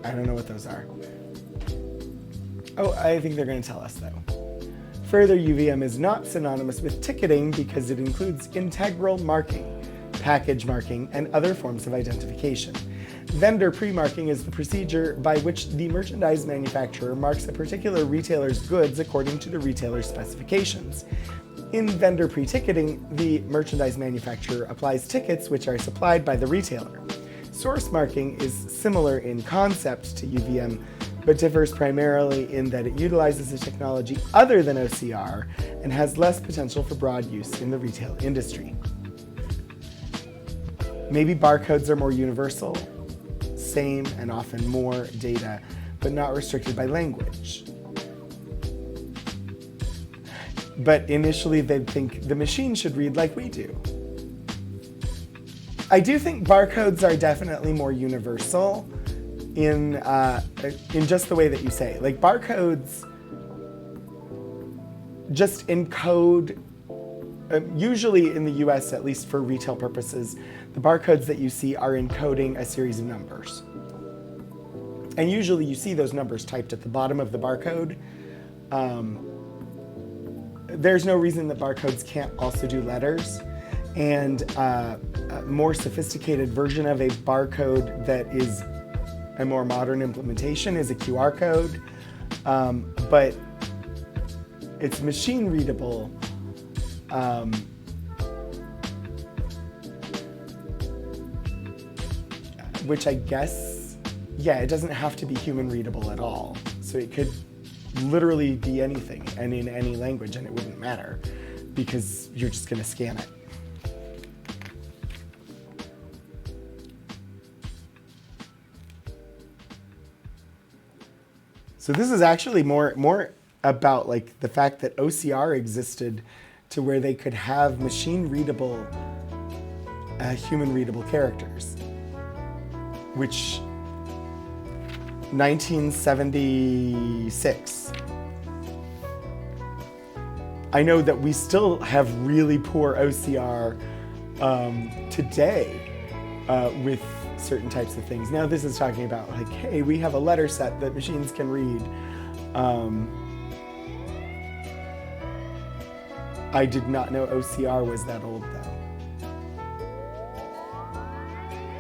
I don't know what those are. Oh, I think they're going to tell us though. Further, UVM is not synonymous with ticketing because it includes integral marking, package marking, and other forms of identification. Vendor pre-marking is the procedure by which the merchandise manufacturer marks a particular retailer's goods according to the retailer's specifications. In vendor pre-ticketing, the merchandise manufacturer applies tickets which are supplied by the retailer. Source marking is similar in concept to UVM, but differs primarily in that it utilizes a technology other than OCR and has less potential for broad use in the retail industry. Maybe barcodes are more universal, same and often more data, but not restricted by language. But initially they'd think the machine should read like we do. I do think barcodes are definitely more universal in just the way that you say. Like barcodes just encode, usually in the US, at least for retail purposes, the barcodes that you see are encoding a series of numbers. And usually you see those numbers typed at the bottom of the barcode. There's no reason that barcodes can't also do letters. And a more sophisticated version of a barcode that is a more modern implementation is a QR code. But it's machine readable. Which I guess, yeah, it doesn't have to be human readable at all. So it could literally be anything and in any language and it wouldn't matter because you're just gonna scan it. So this is actually more about like the fact that OCR existed to where they could have machine readable, human readable characters, which 1976. I know that we still have really poor OCR today with certain types of things. Now this is talking about like, hey, we have a letter set that machines can read. I did not know OCR was that old though.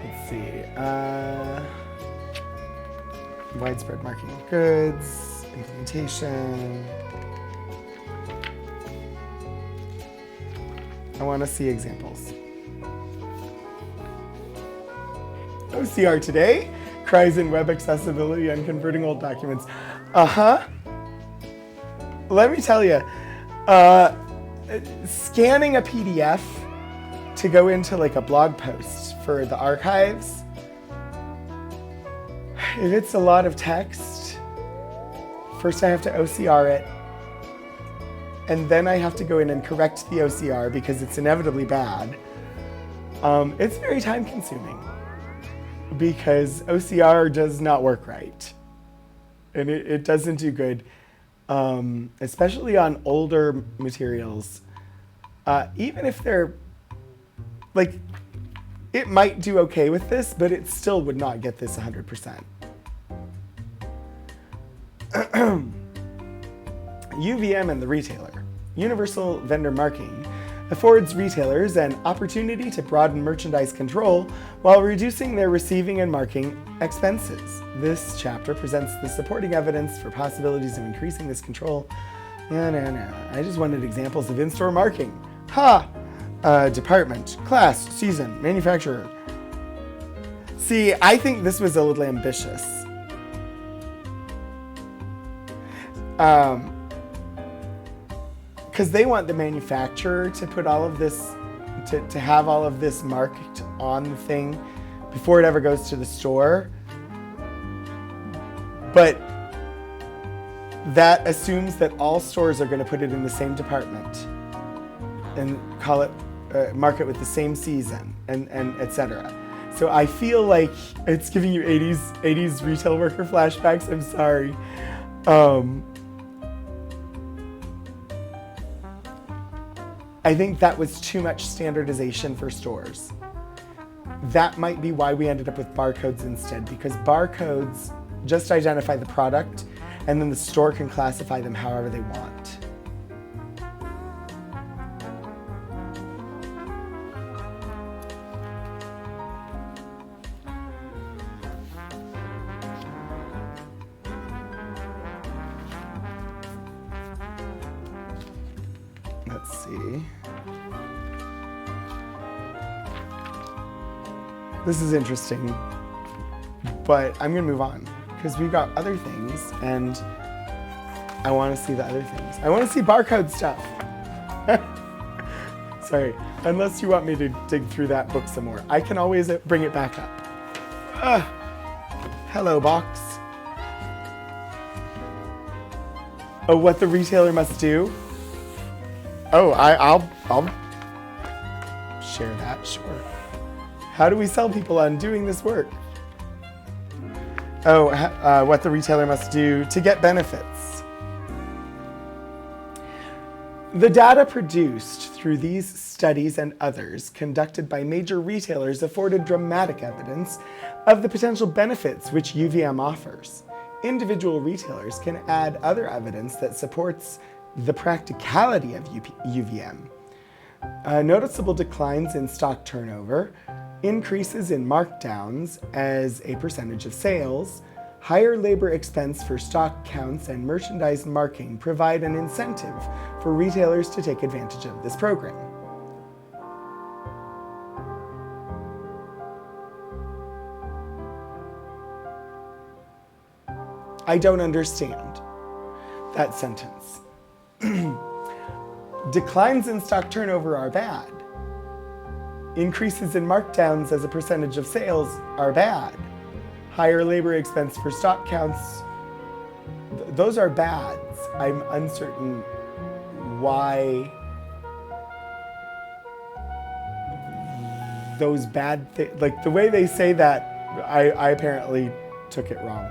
Let's see. Widespread marking of goods, implementation. I want to see examples. OCR today, cries in web accessibility and converting old documents. Let me tell you, scanning a PDF to go into like a blog post for the archives, if it's a lot of text, first I have to OCR it, and then I have to go in and correct the OCR because it's inevitably bad. It's very time consuming because OCR does not work right. And it doesn't do good, especially on older materials. Even if they're, like, it might do okay with this, but it still would not get this 100%. UVM and the retailer. Universal vendor marking affords retailers an opportunity to broaden merchandise control while reducing their receiving and marking expenses. This chapter presents the supporting evidence for possibilities of increasing this control. No. I just wanted examples of in-store marking. Department, class, season, manufacturer. See, I think this was a little ambitious. Because they want the manufacturer to put all of this, to have all of this marked on the thing before it ever goes to the store. But that assumes that all stores are going to put it in the same department and call it, mark it with the same season and etc. So I feel like it's giving you 80s retail worker flashbacks. I'm sorry. I think that was too much standardization for stores. That might be why we ended up with barcodes instead, because barcodes just identify the product and then the store can classify them however they want. Let's see. This is interesting, but I'm gonna move on because we've got other things and I wanna see the other things. I wanna see barcode stuff. Sorry, unless you want me to dig through that book some more. I can always bring it back up. Hello, box. Oh, what the retailer must do? Oh, I'll share that, sure. How do we sell people on doing this work? Oh, what the retailer must do to get benefits. The data produced through these studies and others conducted by major retailers afforded dramatic evidence of the potential benefits which UVM offers. Individual retailers can add other evidence that supports the practicality of UVM. Noticeable declines in stock turnover, increases in markdowns as a percentage of sales, higher labor expense for stock counts and merchandise marking provide an incentive for retailers to take advantage of this program. I don't understand that sentence. Declines in stock turnover are bad. Increases in markdowns as a percentage of sales are bad. Higher labor expense for stock counts, those are bads. I'm uncertain why those bad things, like the way they say that, I apparently took it wrong.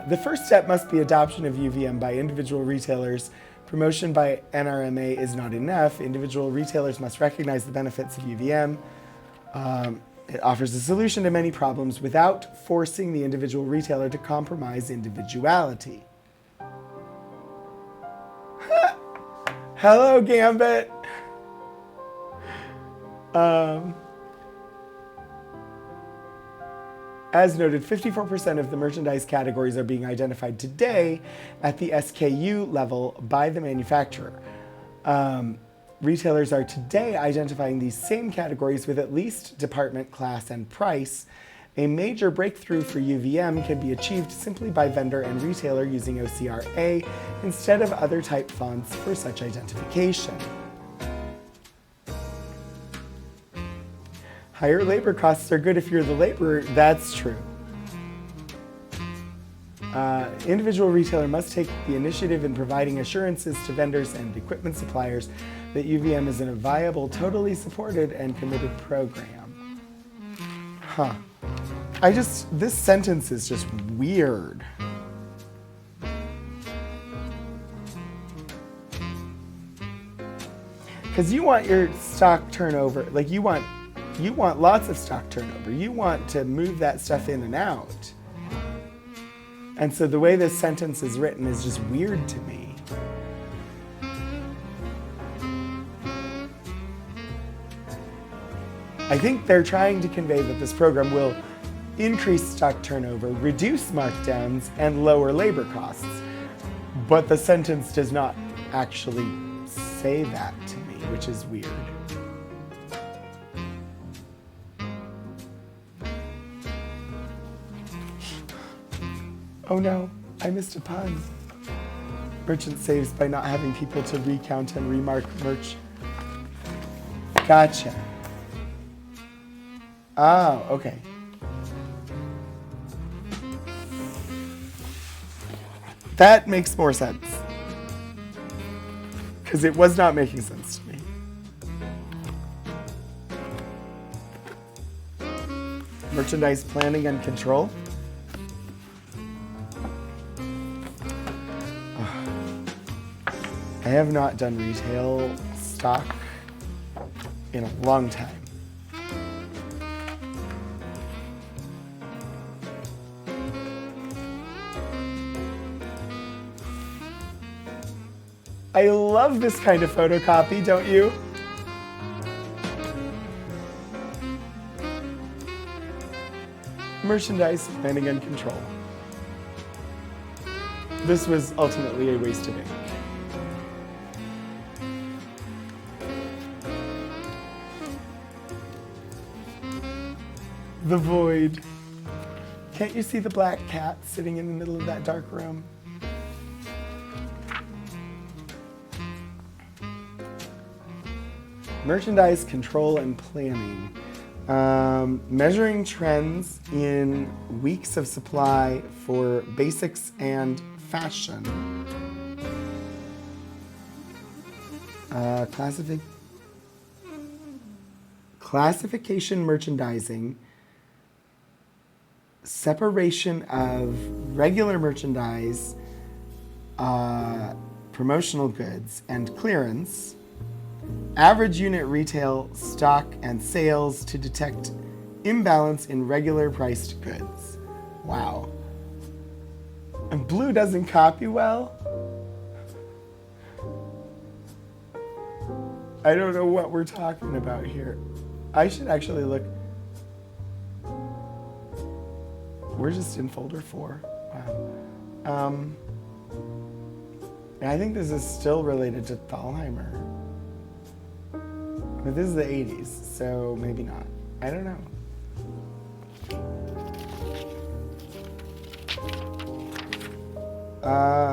The first step must be adoption of UVM by individual retailers. Promotion by NRMA is not enough. Individual retailers must recognize the benefits of UVM. It offers a solution to many problems without forcing the individual retailer to compromise individuality. Hello, Gambit. As noted, 54% of the merchandise categories are being identified today at the SKU level by the manufacturer. Retailers are today identifying these same categories with at least department, class, and price. A major breakthrough for UVM can be achieved simply by vendor and retailer using OCR-A instead of other type fonts for such identification. Higher labor costs are good if you're the laborer. That's true. Individual retailer must take the initiative in providing assurances to vendors and equipment suppliers that UVM is a viable, totally supported, and committed program. Huh. This sentence is just weird. Because you want your stock turnover, like you want lots of stock turnover. You want to move that stuff in and out. And so the way this sentence is written is just weird to me. I think they're trying to convey that this program will increase stock turnover, reduce markdowns, and lower labor costs. But the sentence does not actually say that to me, which is weird. Oh no, I missed a pun. Merchant saves by not having people to recount and remark merch. Gotcha. Oh, okay. That makes more sense. Because it was not making sense to me. Merchandise planning and control. I have not done retail stock in a long time. I love this kind of photocopy, don't you? Merchandise planning and control. This was ultimately a waste of ink. The void. Can't you see the black cat sitting in the middle of that dark room? Merchandise control and planning. Measuring trends in weeks of supply for basics and fashion. Classification merchandising. Separation of regular merchandise, promotional goods, and clearance. Average unit retail stock and sales to detect imbalance in regular priced goods. Wow. And blue doesn't copy well? I don't know what we're talking about here. I should actually look. We're just in folder 4. Wow. And I think this is still related to Thalheimer. But this is the 80s, so maybe not. I don't know.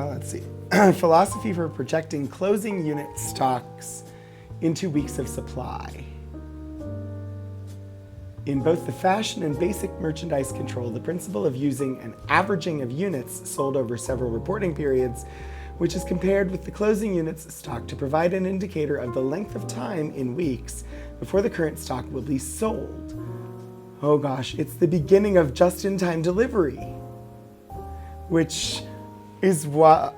Let's see. Philosophy for projecting closing unit stocks into weeks of supply. In both the fashion and basic merchandise control, the principle of using an averaging of units sold over several reporting periods, which is compared with the closing units stock to provide an indicator of the length of time in weeks before the current stock will be sold. Oh gosh, it's the beginning of just-in-time delivery, which is what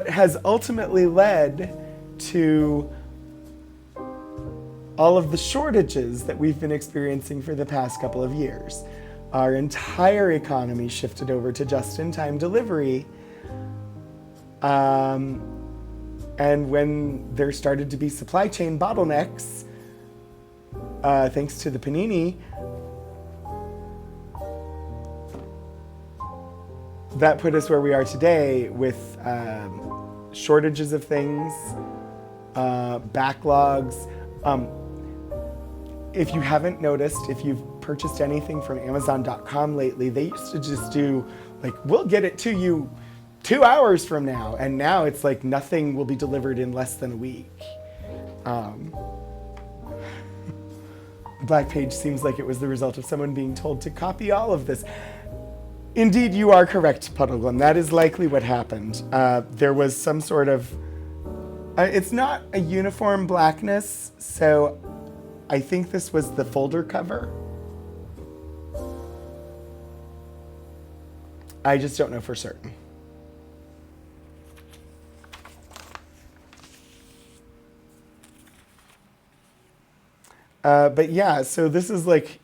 has ultimately led to all of the shortages that we've been experiencing for the past couple of years. Our entire economy shifted over to just-in-time delivery. And when there started to be supply chain bottlenecks, thanks to the panini, that put us where we are today with shortages of things, backlogs. If you haven't noticed, if you've purchased anything from Amazon.com lately, they used to just do, like, we'll get it to you 2 hours from now. And now it's like nothing will be delivered in less than a week. Black page seems like it was the result of someone being told to copy all of this. Indeed, you are correct, Puddleglum. That is likely what happened. There was some sort of, it's not a uniform blackness, so I think this was the folder cover. I just don't know for certain. But yeah, so this is like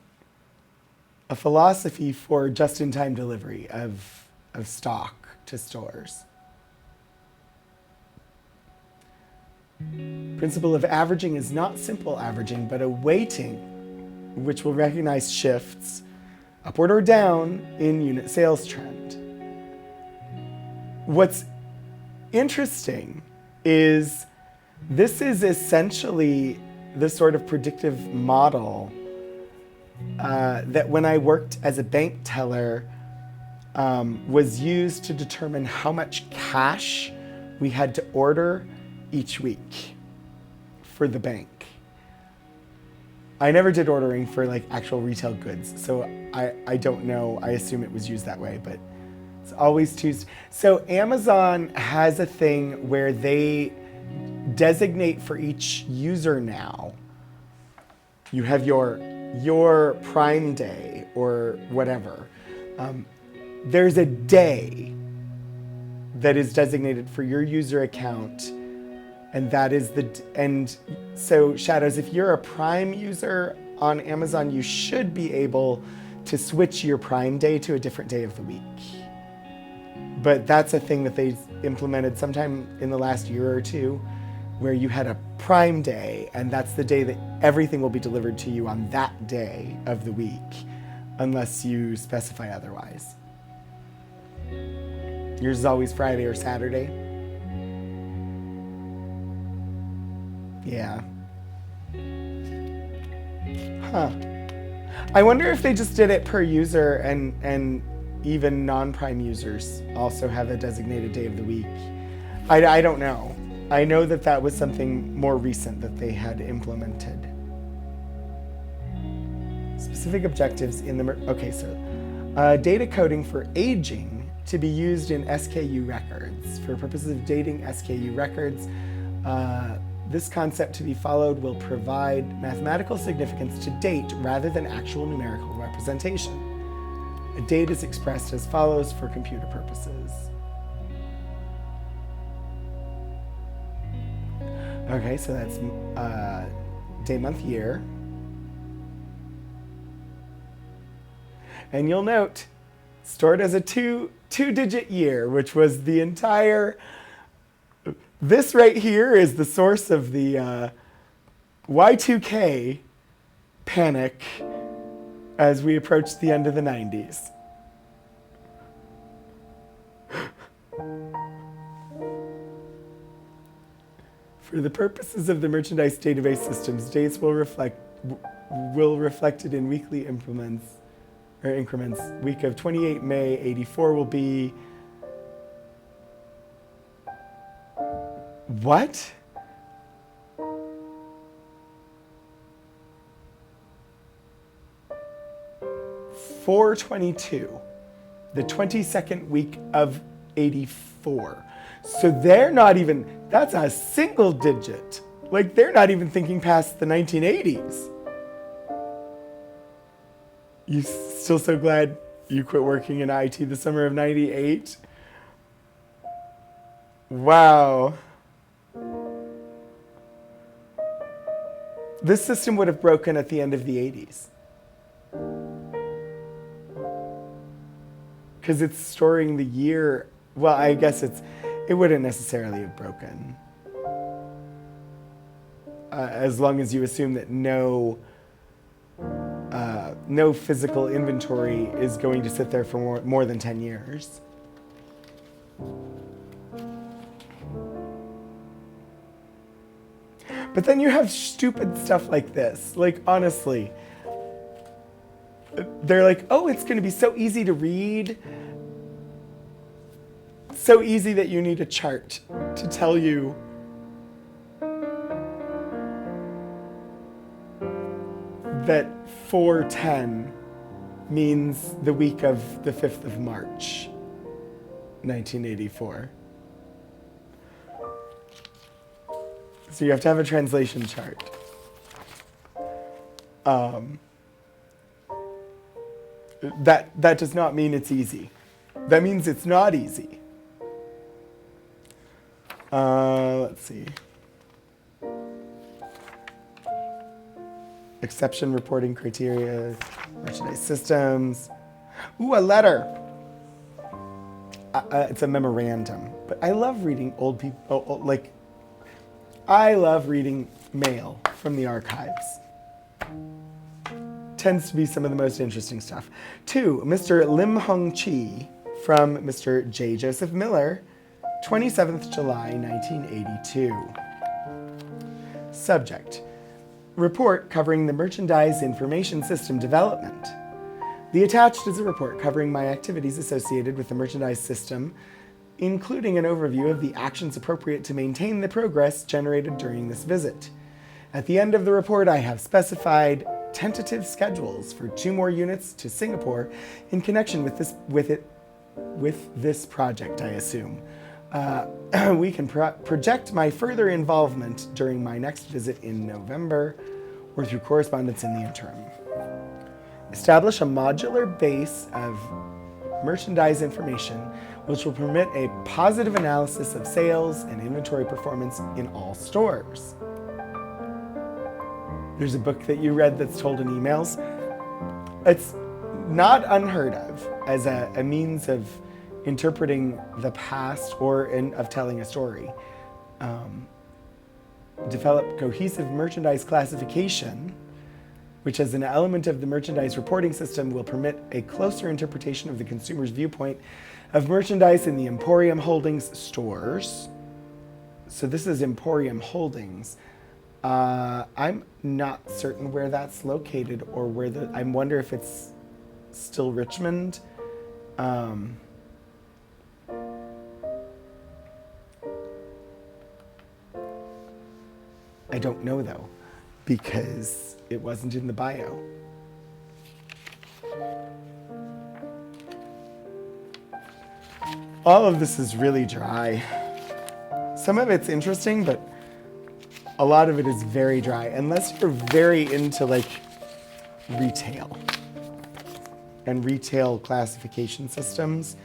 a philosophy for just-in-time delivery of stock to stores. Principle of averaging is not simple averaging, but a weighting, which will recognize shifts, upward or down, in unit sales trend. What's interesting is this is essentially the sort of predictive model that when I worked as a bank teller was used to determine how much cash we had to order each week for the bank. I never did ordering for like actual retail goods, so I don't know. I assume it was used that way, but it's always Tuesday. So Amazon has a thing where they designate for each user now. You have your Prime Day or whatever. There's a day that is designated for your user account, and that is and so Shadows, if you're a Prime user on Amazon, you should be able to switch your Prime Day to a different day of the week. But that's a thing that they implemented sometime in the last year or two, where you had a Prime Day, and that's the day that everything will be delivered to you on that day of the week, unless you specify otherwise. Yours is always Friday or Saturday? Yeah. Huh. I wonder if they just did it per user, and even non-Prime users also have a designated day of the week. I don't know. I know that that was something more recent that they had implemented. Specific objectives in the... Okay, so data coding for aging to be used in SKU records. For purposes of dating SKU records, this concept to be followed will provide mathematical significance to date rather than actual numerical representation. A date is expressed as follows for computer purposes. Okay, so that's day, month, year. And you'll note, stored as a two-digit year, which was the entire... This right here is the source of the Y2K panic as we approach the end of the 90s. For the purposes of the merchandise database systems, dates will reflected in weekly increments. Week of 28 May 84 will be... What? $422, the 22nd week of 84. So they're not even, that's a single digit. Like, they're not even thinking past the 1980s. You still so glad you quit working in IT the summer of 98? Wow. This system would have broken at the end of the 80s. Because it's storing the year. Well, I guess it wouldn't necessarily have broken. As long as you assume that no physical inventory is going to sit there for more than 10 years. But then you have stupid stuff like this. Like, honestly, they're like, oh, it's going to be so easy to read. So easy that you need a chart to tell you that 410 means the week of the 5th of March, 1984. So you have to have a translation chart. That does not mean it's easy. That means it's not easy. Let's see. Exception reporting criteria, merchandise systems. Ooh, a letter. It's a memorandum. But I love reading old people, I love reading mail from the archives. Tends to be some of the most interesting stuff. To Mr. Lim Hong Chi from Mr. J. Joseph Miller, 27th July, 1982. Subject: report covering the Merchandise Information System development. The attached is a report covering my activities associated with the merchandise system, including an overview of the actions appropriate to maintain the progress generated during this visit. At the end of the report, I have specified tentative schedules for 2 more units to Singapore in connection with this project, I assume. We can project my further involvement during my next visit in November or through correspondence in the interim. Establish a modular base of merchandise information which will permit a positive analysis of sales and inventory performance in all stores. There's a book that you read that's told in emails. It's not unheard of as a means of interpreting the past or of telling a story. Develop cohesive merchandise classification, which as an element of the merchandise reporting system will permit a closer interpretation of the consumer's viewpoint of merchandise in the Emporium Holdings stores. So this is Emporium Holdings. I'm not certain where that's located or where I wonder if it's still Richmond. I don't know though, because it wasn't in the bio. All of this is really dry. Some of it's interesting, but a lot of it is very dry, unless you're very into like retail and retail classification systems,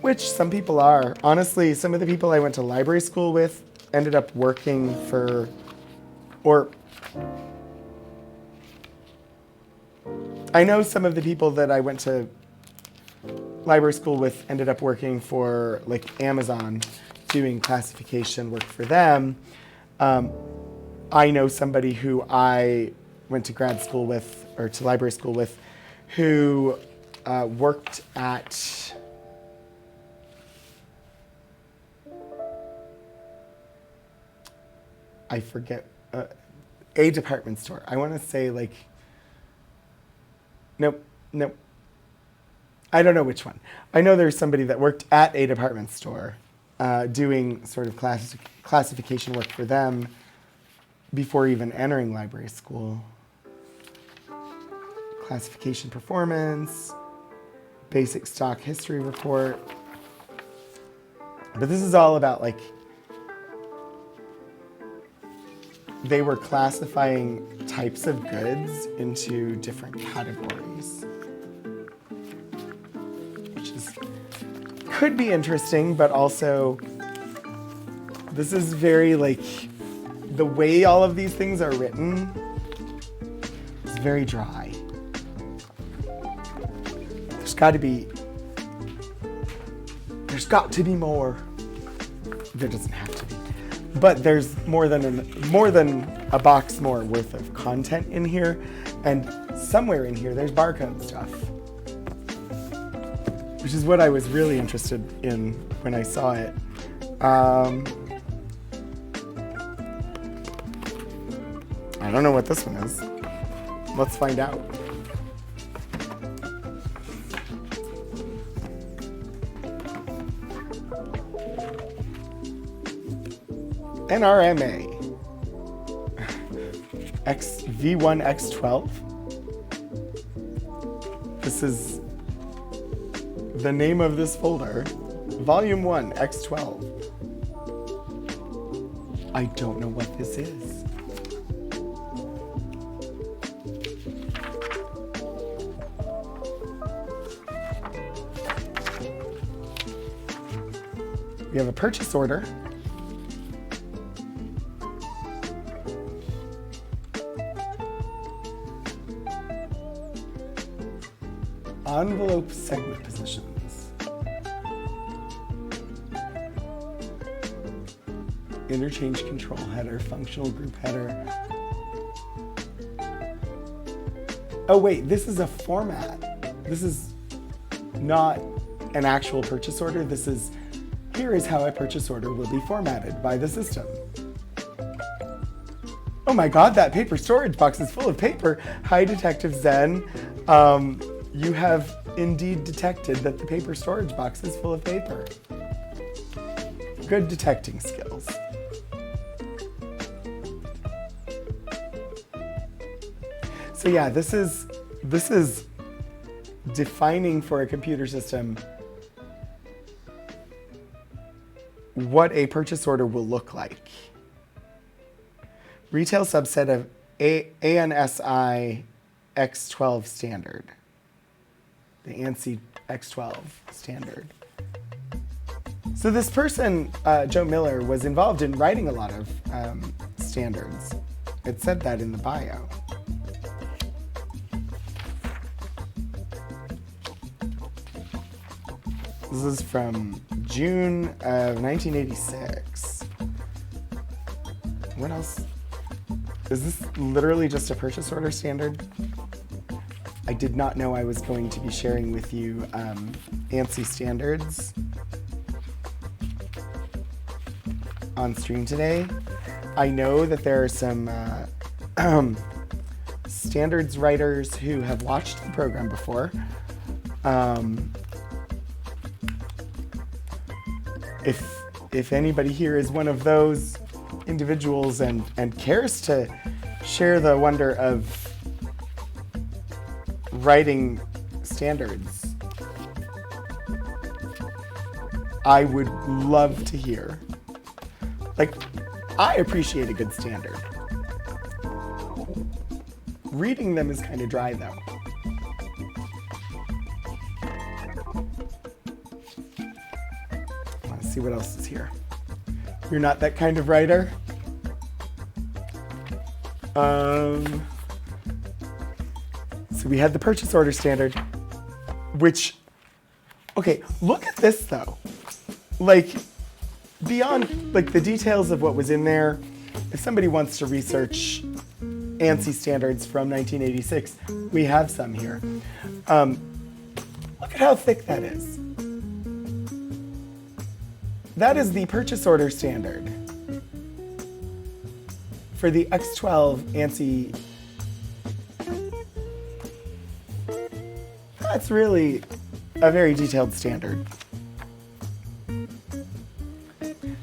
which some people are. Honestly, some of the people I went to library school with ended up working for, or I know some of the people that I went to library school with ended up working for like Amazon, doing classification work for them. I know somebody who I went to grad school with, or to library school with, who worked at I forget, a department store. I want to say like, nope. I don't know which one. I know there's somebody that worked at a department store doing sort of classification work for them before even entering library school. Classification performance, basic stock history report. But this is all about like, they were classifying types of goods into different categories, which could be interesting, but also this is very like, the way all of these things are written is very dry. There's got to be more. There doesn't have to be. But there's more than a box more worth of content in here, and somewhere in here there's barcode stuff, which is what I was really interested in when I saw it. I don't know what this one is. Let's find out. NRMA V1 X12. This is the name of this folder. Volume 1 X12. I don't know what this is. We have a purchase order. Envelope segment positions. Interchange control header, functional group header. Oh wait, this is a format. This is not an actual purchase order. This is, here is how a purchase order will be formatted by the system. Oh my God, that paper storage box is full of paper. Hi, Detective Zen. You have indeed detected that the paper storage box is full of paper. Good detecting skills. So yeah, this is defining for a computer system what a purchase order will look like. Retail subset of ANSI X12 standard. The ANSI X12 standard. So this person, Joe Miller, was involved in writing a lot of standards. It said that in the bio. This is from June of 1986. What else? Is this literally just a purchase order standard? I did not know I was going to be sharing with you ANSI standards on stream today. I know that there are some standards writers who have watched the program before. If anybody here is one of those individuals and cares to share the wonder of writing standards, I would love to hear. Like, I appreciate a good standard. Reading them is kind of dry, though. Let's see what else is here. You're not that kind of writer? So we had the purchase order standard, which, okay, look at this though. Like, beyond like the details of what was in there, if somebody wants to research ANSI standards from 1986, we have some here. Look at how thick that is. That is the purchase order standard for the X12 ANSI. That's really a very detailed standard.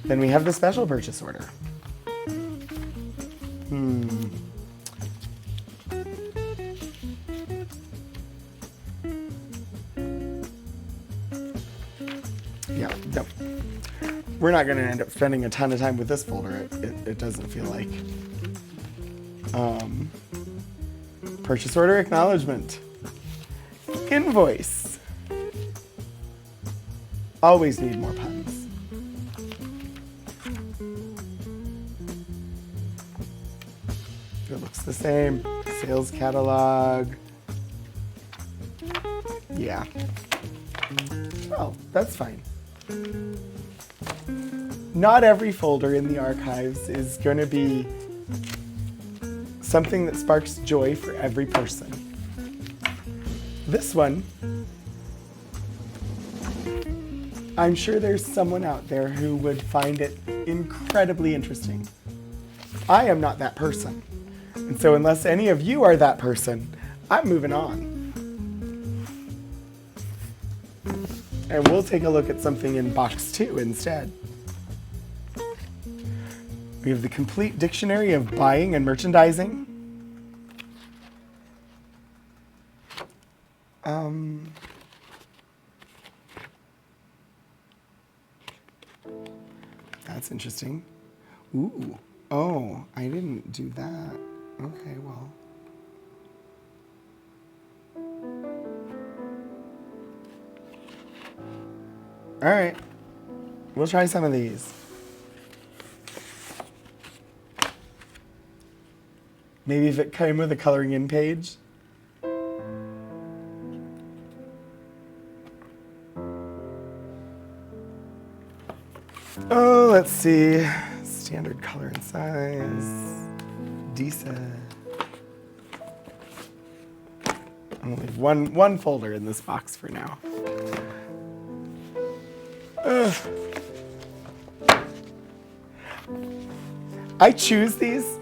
Then we have the special purchase order. Yeah, no. We're not going to end up spending a ton of time with this folder, it doesn't feel like. Purchase order acknowledgement. Invoice. Always need more puns. It looks the same. Sales catalog. Yeah. Well, that's fine. Not every folder in the archives is going to be something that sparks joy for every person. This one, I'm sure there's someone out there who would find it incredibly interesting. I am not that person. And so unless any of you are that person, I'm moving on. And we'll take a look at something in box 2 instead. We have the complete dictionary of buying and merchandising. That's interesting. Ooh. Oh, I didn't do that. Okay, well. All right. We'll try some of these. Maybe if it came with a coloring in page. Oh, let's see. Standard color and size. Decent. I'm gonna leave one folder in this box for now. I choose these,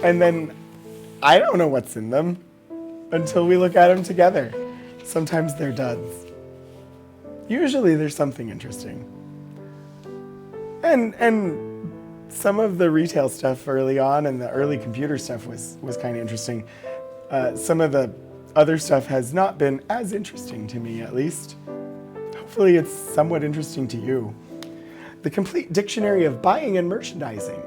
and then I don't know what's in them until we look at them together. Sometimes they're duds. Usually there's something interesting. And some of the retail stuff early on and the early computer stuff was kind of interesting. Some of the other stuff has not been as interesting to me, at least. Hopefully it's somewhat interesting to you. The complete dictionary of buying and merchandising.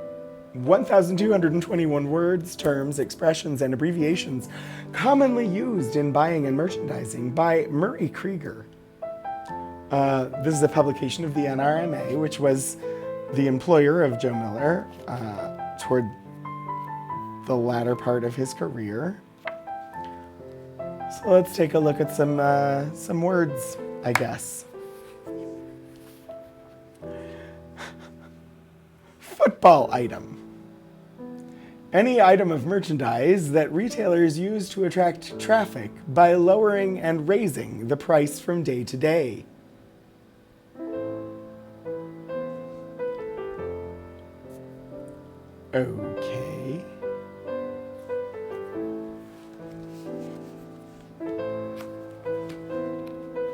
1,221 words, terms, expressions, and abbreviations commonly used in buying and merchandising by Murray Krieger. This is a publication of the NRMA, which was the employer of Joe Miller toward the latter part of his career. So let's take a look at some words, I guess. football item. Any item of merchandise that retailers use to attract traffic by lowering and raising the price from day to day. Okay.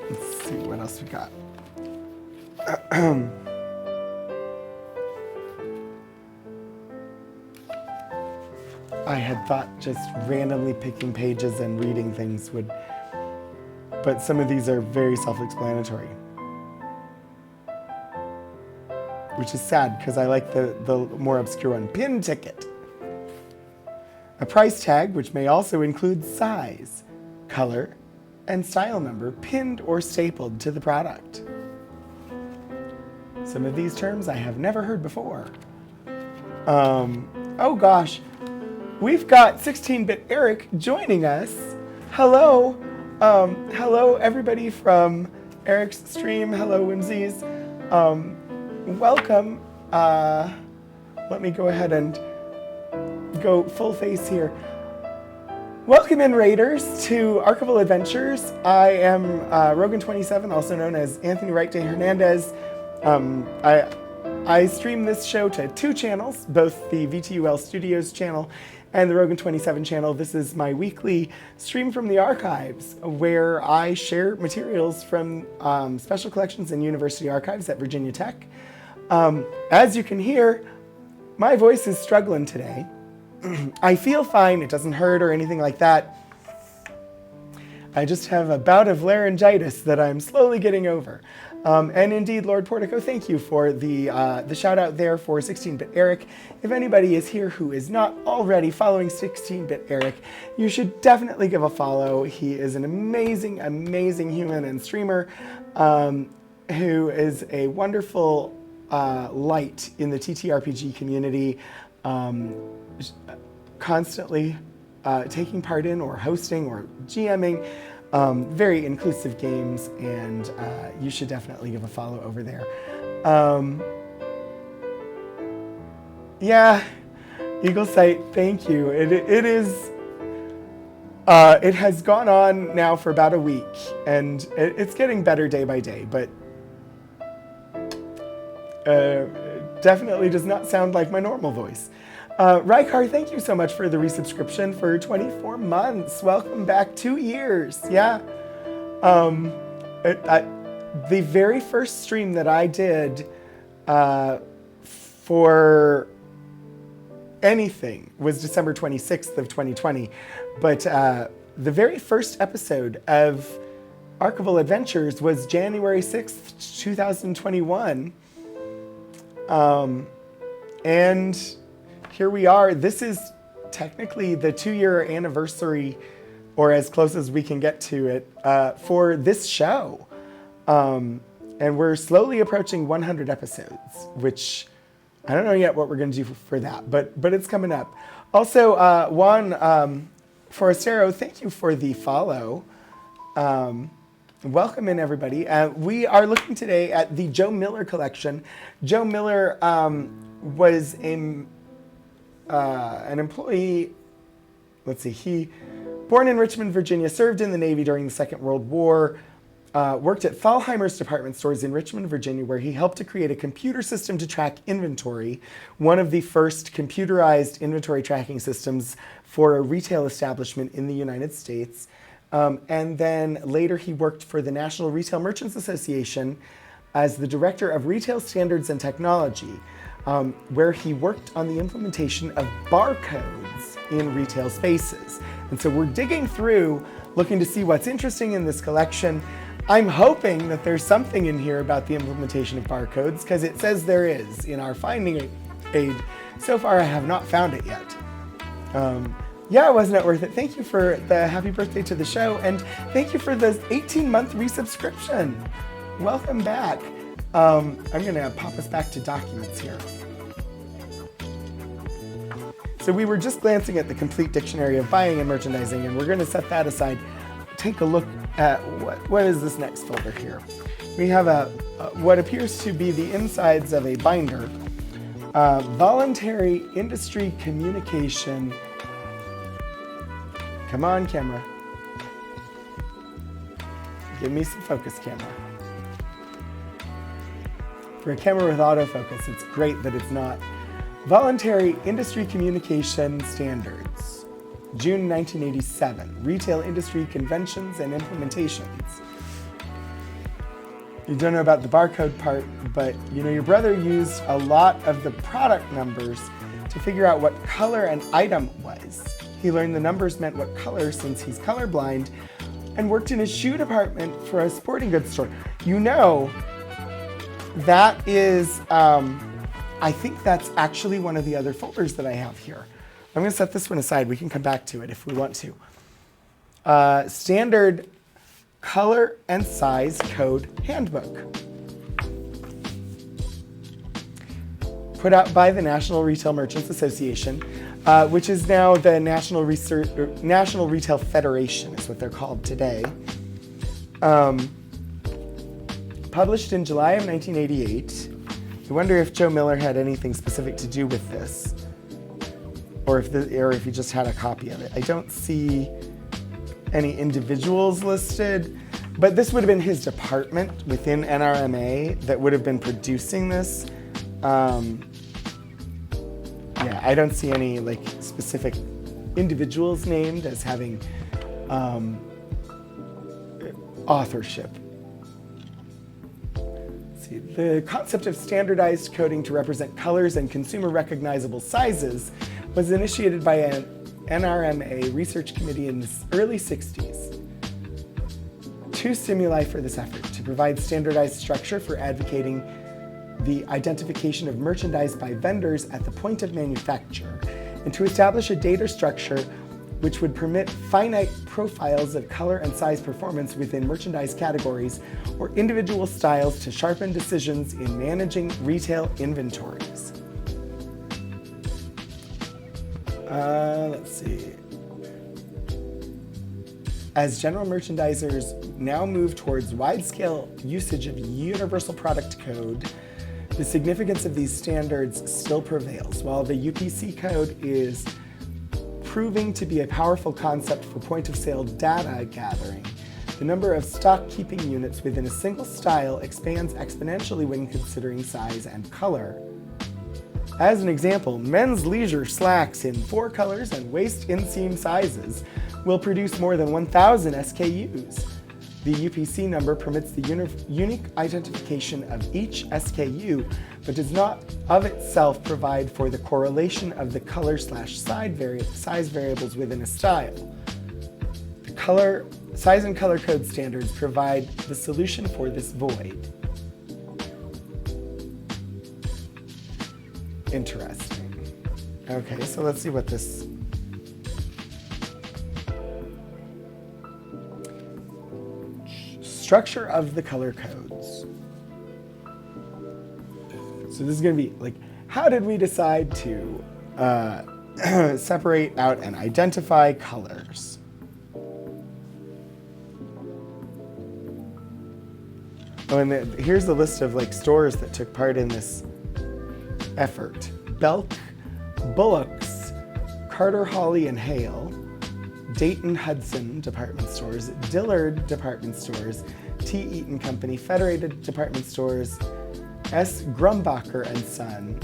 Let's see what else we got. I had thought just randomly picking pages and reading things would, but some of these are very self-explanatory. Which is sad because I like the more obscure one. Pin ticket. A price tag, which may also include size, color, and style number pinned or stapled to the product. Some of these terms I have never heard before. Oh gosh, we've got 16-Bit Eric joining us. Hello. Hello everybody from Eric's stream. Hello Whimsies. Welcome. Let me go ahead and go full face here. Welcome in Raiders to Archival Adventures. I am Rogan27, also known as Anthony Wright de Hernandez. I stream this show to two channels, both the VTUL Studios channel and the Rogan27 channel. This is my weekly stream from the archives where I share materials from special collections and university archives at Virginia Tech. As you can hear, my voice is struggling today. I feel fine, it doesn't hurt or anything like that. I just have a bout of laryngitis that I'm slowly getting over. And indeed, Lord Portico, thank you for the shout out there for 16-Bit Eric. If anybody is here who is not already following 16-Bit Eric, you should definitely give a follow. He is an amazing, amazing human and streamer who is a wonderful light in the TTRPG community, constantly taking part in or hosting or GMing very inclusive games, and you should definitely give a follow over there. Yeah, Eagle Sight, thank you. It is. It has gone on now for about a week, and it's getting better day by day, but definitely does not sound like my normal voice. Rykar, thank you so much for the resubscription for 24 months. Welcome back, 2 years. Yeah. The very first stream that I did for anything was December 26th of 2020. But the very first episode of Archival Adventures was January 6th, 2021. And here we are. This is technically the 2-year anniversary, or as close as we can get to it, for this show. And we're slowly approaching 100 episodes, which I don't know yet what we're going to do for that, but it's coming up. Also, Juan Forestero, thank you for the follow. Welcome in, everybody. We are looking today at the Joe Miller collection. Joe Miller was an employee, let's see, he, born in Richmond, Virginia, served in the Navy during the Second World War, worked at Thalheimer's department stores in Richmond, Virginia, where he helped to create a computer system to track inventory, one of the first computerized inventory tracking systems for a retail establishment in the United States. And then later he worked for the National Retail Merchants Association as the Director of Retail Standards and Technology, where he worked on the implementation of barcodes in retail spaces. And so we're digging through, looking to see what's interesting in this collection. I'm hoping that there's something in here about the implementation of barcodes, because it says there is in our finding aid. So far, I have not found it yet. Yeah, wasn't it worth it? Thank you for the happy birthday to the show, and thank you for the 18-month resubscription. Welcome back. I'm gonna pop us back to documents here. So we were just glancing at the complete dictionary of buying and merchandising, and we're gonna set that aside. Take a look at what is this next folder here. We have what appears to be the insides of a binder Voluntary industry communication. Come on, camera. Give me some focus, camera. For a camera with autofocus, it's great that it's not. Voluntary Industry Communication Standards, June 1987, Retail Industry Conventions and Implementations. You don't know about the barcode part, but you know your brother used a lot of the product numbers to figure out what color an item was. He learned the numbers meant what color since he's colorblind and worked in a shoe department for a sporting goods store. You know, that is, I think that's actually one of the other folders that I have here. I'm going to set this one aside. We can come back to it if we want to. Standard Color and Size Code Handbook. Put out by the National Retail Merchants Association, which is now the National Retail Federation is what they're called today. Published in July of 1988. I wonder if Joe Miller had anything specific to do with this, or if he just had a copy of it. I don't see any individuals listed, but this would have been his department within NRMA that would have been producing this. Yeah, I don't see any like specific individuals named as having authorship. The concept of standardized coding to represent colors and consumer recognizable sizes was initiated by an NRMA research committee in the early 60s. Two stimuli for this effort: to provide standardized structure for advocating the identification of merchandise by vendors at the point of manufacture, and to establish a data structure which would permit finite profiles of color and size performance within merchandise categories or individual styles to sharpen decisions in managing retail inventories. Let's see. As general merchandisers now move towards wide-scale usage of universal product code, the significance of these standards still prevails. While the UPC code is proving to be a powerful concept for point-of-sale data gathering, the number of stock-keeping units within a single style expands exponentially when considering size and color. As an example, men's leisure slacks in 4 colors and waist inseam sizes will produce more than 1,000 SKUs. The UPC number permits the unique identification of each SKU, but does not of itself provide for the correlation of the color/size variables within a style. The size and color code standards provide the solution for this void. Interesting. Okay, so let's see what this... Structure of the color codes. So this is going to be like, how did we decide to separate out and identify colors? Oh, and here's the list of like stores that took part in this effort: Belk, Bullock's, Carter, Hawley and Hale, Dayton Hudson department stores, Dillard department stores, T. Eaton Company, Federated department stores, S. Grumbacher and Son,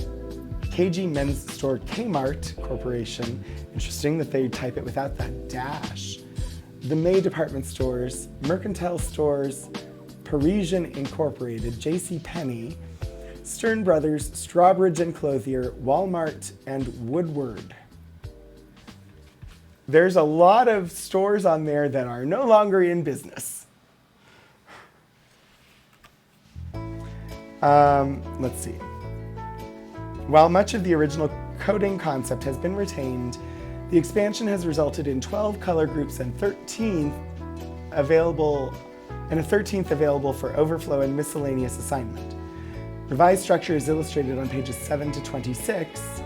KG Men's Store, Kmart Corporation. Interesting that they type it without that dash. The May department stores, Mercantile Stores, Parisian Incorporated, J.C. Penney, Stern Brothers, Strawbridge and Clothier, Walmart, and Woodward. There's a lot of stores on there that are no longer in business. Let's see. While much of the original coding concept has been retained, the expansion has resulted in 12 color groups and a 13th available for overflow and miscellaneous assignment. Revised structure is illustrated on pages 7 to 26.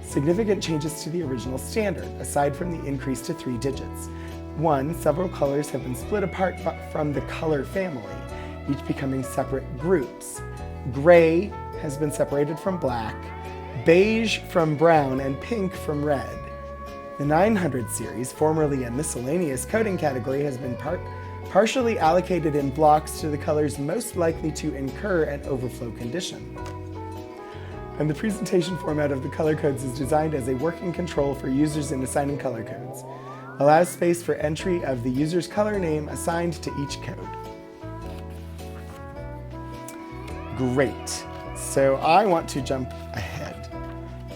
Significant changes to the original standard, aside from the increase to 3 digits. 1, several colors have been split apart from the color family, each becoming separate groups. Gray has been separated from black, beige from brown, and pink from red. The 900 series, formerly a miscellaneous coding category, has been partially allocated in blocks to the colors most likely to incur an overflow condition. And the presentation format of the color codes is designed as a working control for users in assigning color codes. Allows space for entry of the user's color name assigned to each code. Great. So I want to jump ahead.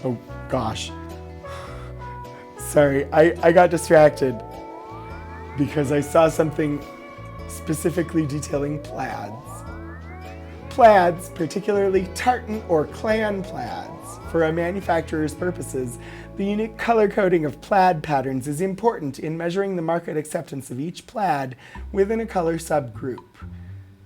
Oh gosh. Sorry, I got distracted because I saw something specifically detailing plaids. Plaids, particularly tartan or clan plaids. For a manufacturer's purposes, the unique color coding of plaid patterns is important in measuring the market acceptance of each plaid within a color subgroup.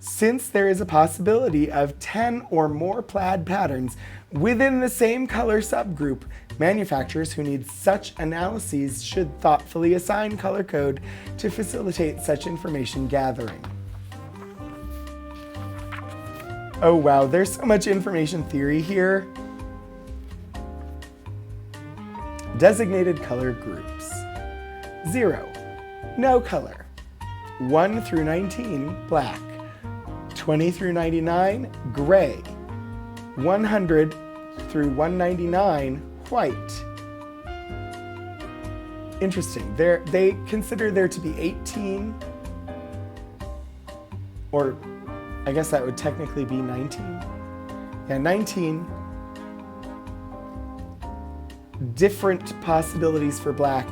Since there is a possibility of 10 or more plaid patterns within the same color subgroup, manufacturers who need such analyses should thoughtfully assign color code to facilitate such information gathering. Oh wow, there's so much information theory here. Designated color groups. 0, no color. 1 through 19, black. 20 through 99, gray. 100 through 199, white. Interesting. They consider there to be 18, or I guess that would technically be 19. Yeah, 19 different possibilities for black.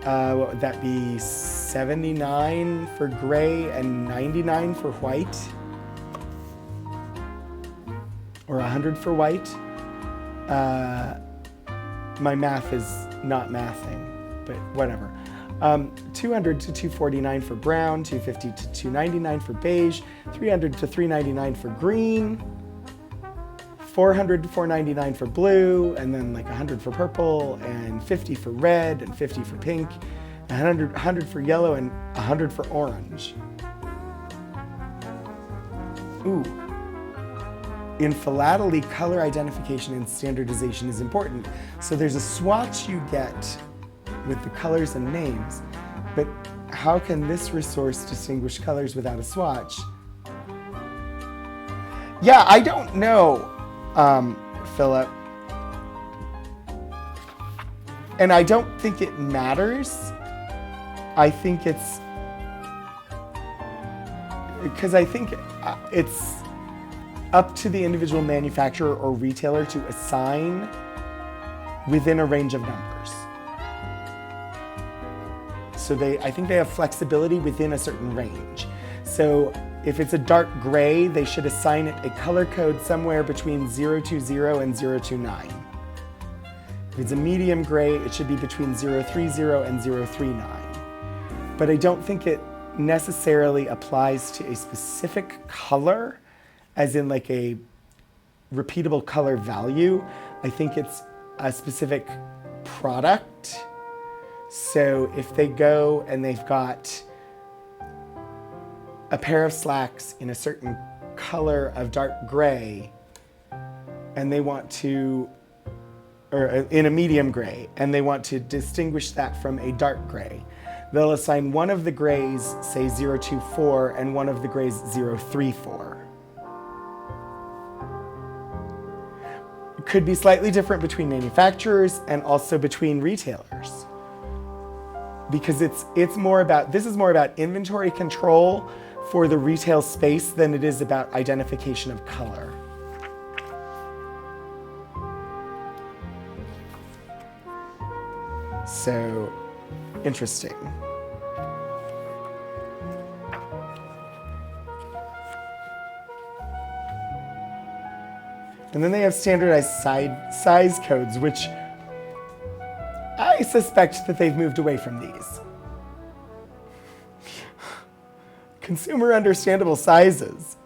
What would that be? 79 for gray and 99 for white? Or 100 for white? My math is not mathing, but whatever. 200 to 249 for brown, 250 to 299 for beige, 300 to 399 for green, 400 to 499 for blue, and then like 100 for purple, and 50 for red, and 50 for pink, 100 for yellow, and 100 for orange. Ooh. In philately, color identification and standardization is important. So there's a swatch you get with the colors and names, but how can this resource distinguish colors without a swatch? Yeah, I don't know, Philip. And I don't think it matters. I think it's, because I think it's up to the individual manufacturer or retailer to assign within a range of numbers. So I think they have flexibility within a certain range. So if it's a dark gray, they should assign it a color code somewhere between 020 and 029. If it's a medium gray, it should be between 030 and 039. But I don't think it necessarily applies to a specific color, as in like a repeatable color value. I think it's a specific product. So if they go and they've got a pair of slacks in a certain color of dark gray, and they want to, or in a medium gray, and they want to distinguish that from a dark gray, they'll assign one of the grays, say 024, and one of the grays 034. It could be slightly different between manufacturers and also between retailers. Because this is more about inventory control for the retail space than it is about identification of color. So, interesting. And then they have standardized size codes, which I suspect that they've moved away from these. Consumer understandable sizes.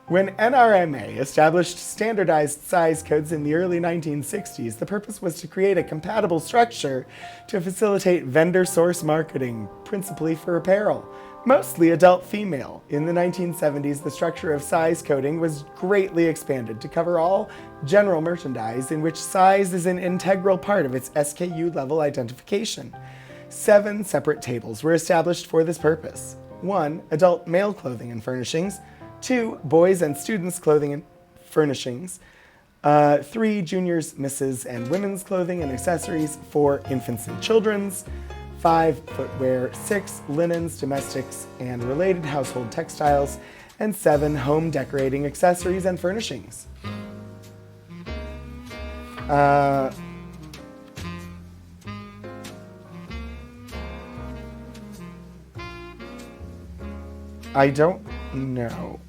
When NRMA established standardized size codes in the early 1960s, the purpose was to create a compatible structure to facilitate vendor source marketing, principally for apparel, mostly adult female. In the 1970s, the structure of size coding was greatly expanded to cover all general merchandise in which size is an integral part of its SKU level identification. 7 separate tables were established for this purpose. 1. Adult male clothing and furnishings. 2. Boys and students clothing and furnishings. 3. Juniors, misses, and women's clothing and accessories. 4. Infants and children's. 5. Footwear. 6. Linens, domestics, and related household textiles. And 7. Home decorating accessories and furnishings. I don't know.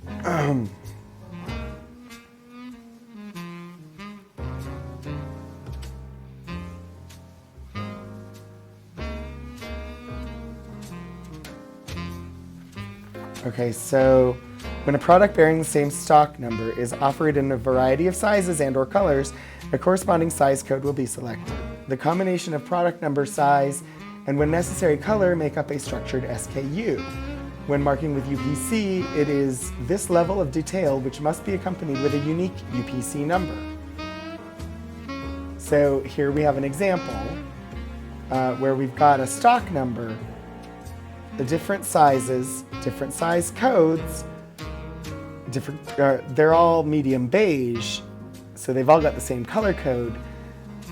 Okay, so when a product bearing the same stock number is offered in a variety of sizes and/or colors, a corresponding size code will be selected. The combination of product number, size, and when necessary color make up a structured SKU. When marking with UPC, it is this level of detail which must be accompanied with a unique UPC number. So here we have an example where we've got a stock number, the different sizes, different size codes, they're all medium beige, so they've all got the same color code,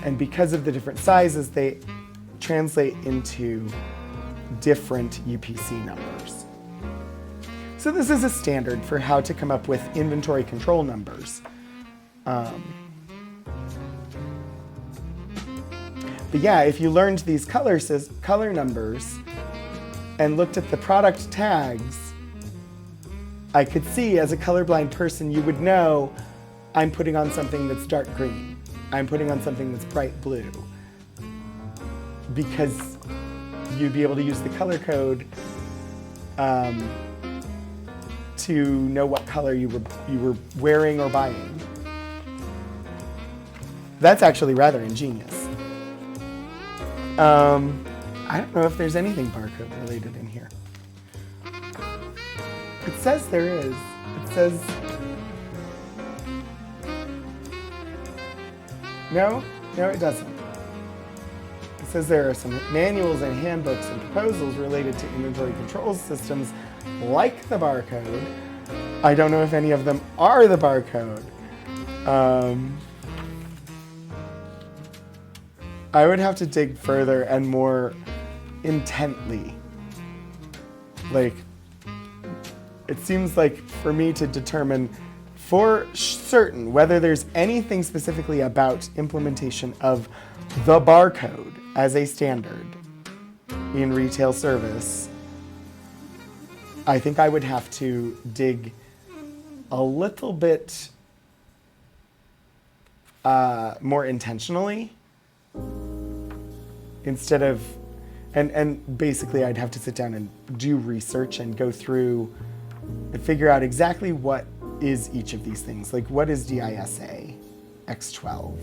and because of the different sizes, they translate into different UPC numbers. So this is a standard for how to come up with inventory control numbers. But yeah, if you learned these color numbers and looked at the product tags, I could see as a colorblind person, you would know I'm putting on something that's dark green. I'm putting on something that's bright blue. Because you'd be able to use the color code to know what color you were wearing or buying. That's actually rather ingenious. I don't know if there's anything barcode related in here. It says there is. It says... No, it doesn't. It says there are some manuals and handbooks and proposals related to inventory control systems like the barcode. I don't know if any of them are the barcode. I would have to dig further and more intently. Like, it seems like for me to determine for certain whether there's anything specifically about implementation of the barcode as a standard in retail service, I think I would have to dig a little bit more intentionally instead of, and basically I'd have to sit down and do research and go through and figure out exactly what is each of these things. Like, what is DISA X12?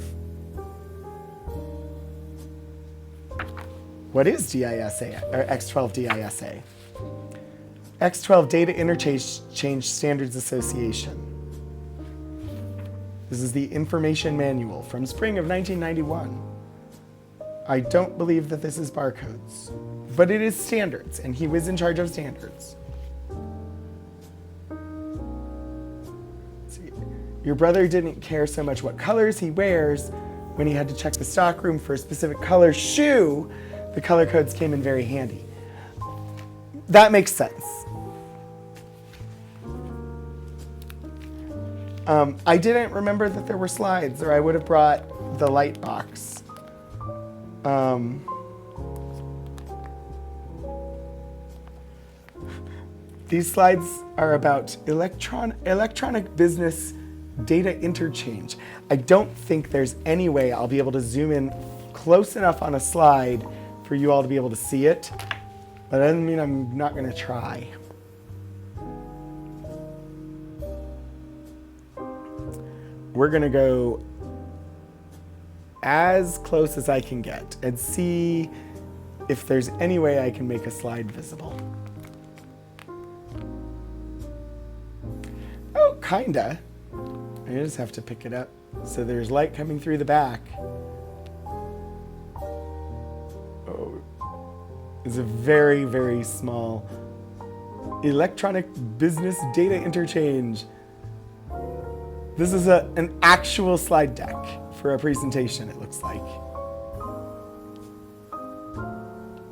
What is DISA, or X12 DISA? X12 Data Interchange Standards Association. This is the information manual from spring of 1991. I don't believe that this is barcodes, but it is standards, and he was in charge of standards. See, your brother didn't care so much what colors he wears. When he had to check the stockroom for a specific color shoe, the color codes came in very handy. That makes sense. I didn't remember that there were slides, or I would have brought the light box. These slides are about electronic business data interchange. I don't think there's any way I'll be able to zoom in close enough on a slide for you all to be able to see it, but that doesn't mean I'm not going to try. we're going to go as close as I can get and see if there's any way I can make a slide visible. Oh, kinda. I just have to pick it up. So there's light coming through the back. Oh, it's a very, very small electronic business data interchange. This is an actual slide deck for a presentation, it looks like.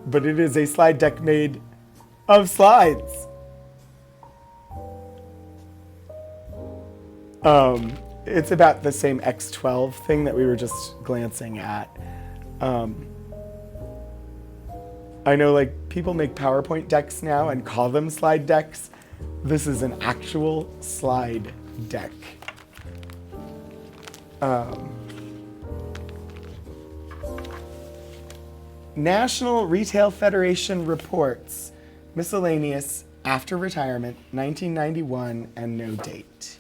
But it is a slide deck made of slides. It's about the same X12 thing that we were just glancing at. I know like people make PowerPoint decks now and call them slide decks. This is an actual slide deck. National Retail Federation reports, miscellaneous, after retirement, 1991, and no date.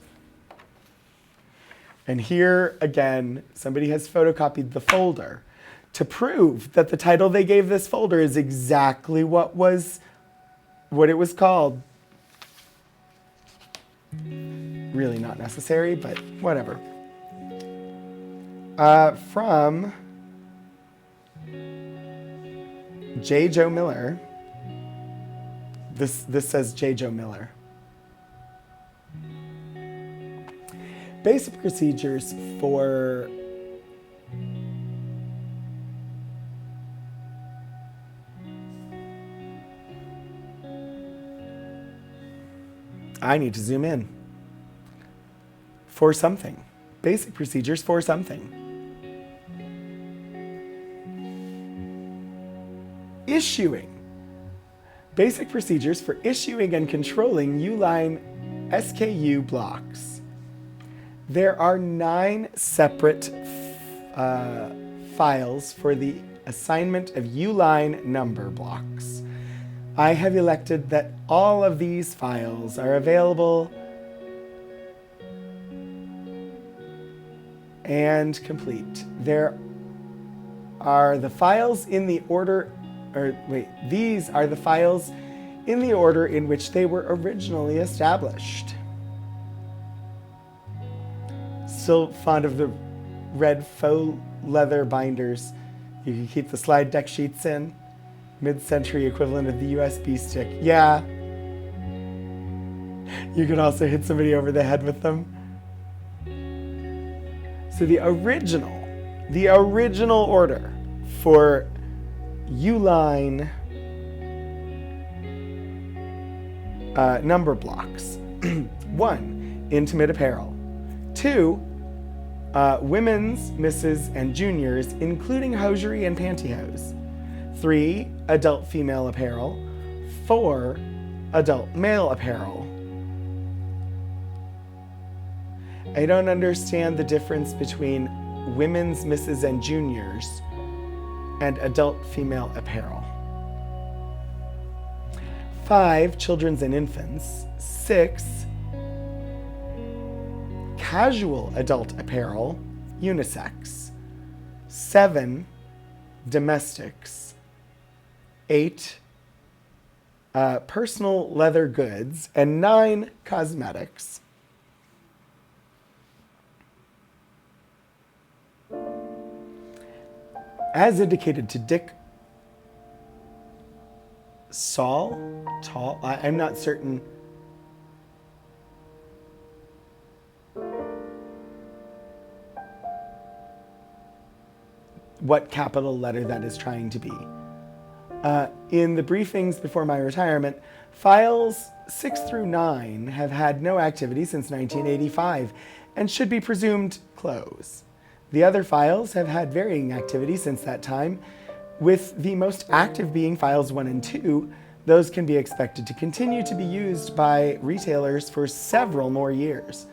And here, again, somebody has photocopied the folder to prove that the title they gave this folder is exactly what it was called. Really not necessary, but whatever. From J. Joe Miller. This says J. Joe Miller. Basic procedures for I need to zoom in. For something. Basic procedures for something. Issuing. Basic procedures for issuing and controlling Uline SKU blocks. There are 9 separate files for the assignment of Uline number blocks. I have elected that all of these files are available and complete. There are the files in the order, these are the files in the order in which they were originally established. Still fond of the red faux leather binders. You can keep the slide deck sheets in. Mid-century equivalent of the USB stick. Yeah. You can also hit somebody over the head with them. So the original order for Uline number blocks. 1, intimate apparel. 2, women's, misses, and juniors, including hosiery and pantyhose. 3, adult female apparel. 4, adult male apparel. I don't understand the difference between women's, misses, and juniors and adult female apparel. 5, children's and infants. 6, casual adult apparel, unisex. 7, domestics. 8, personal leather goods. And 9, cosmetics. As indicated to Dick Tall, I'm not certain what capital letter that is trying to be. In the briefings before my retirement, files 6 through 9 have had no activity since 1985 and should be presumed closed. The other files have had varying activity since that time, with the most active being files 1 and 2. Those can be expected to continue to be used by retailers for several more years.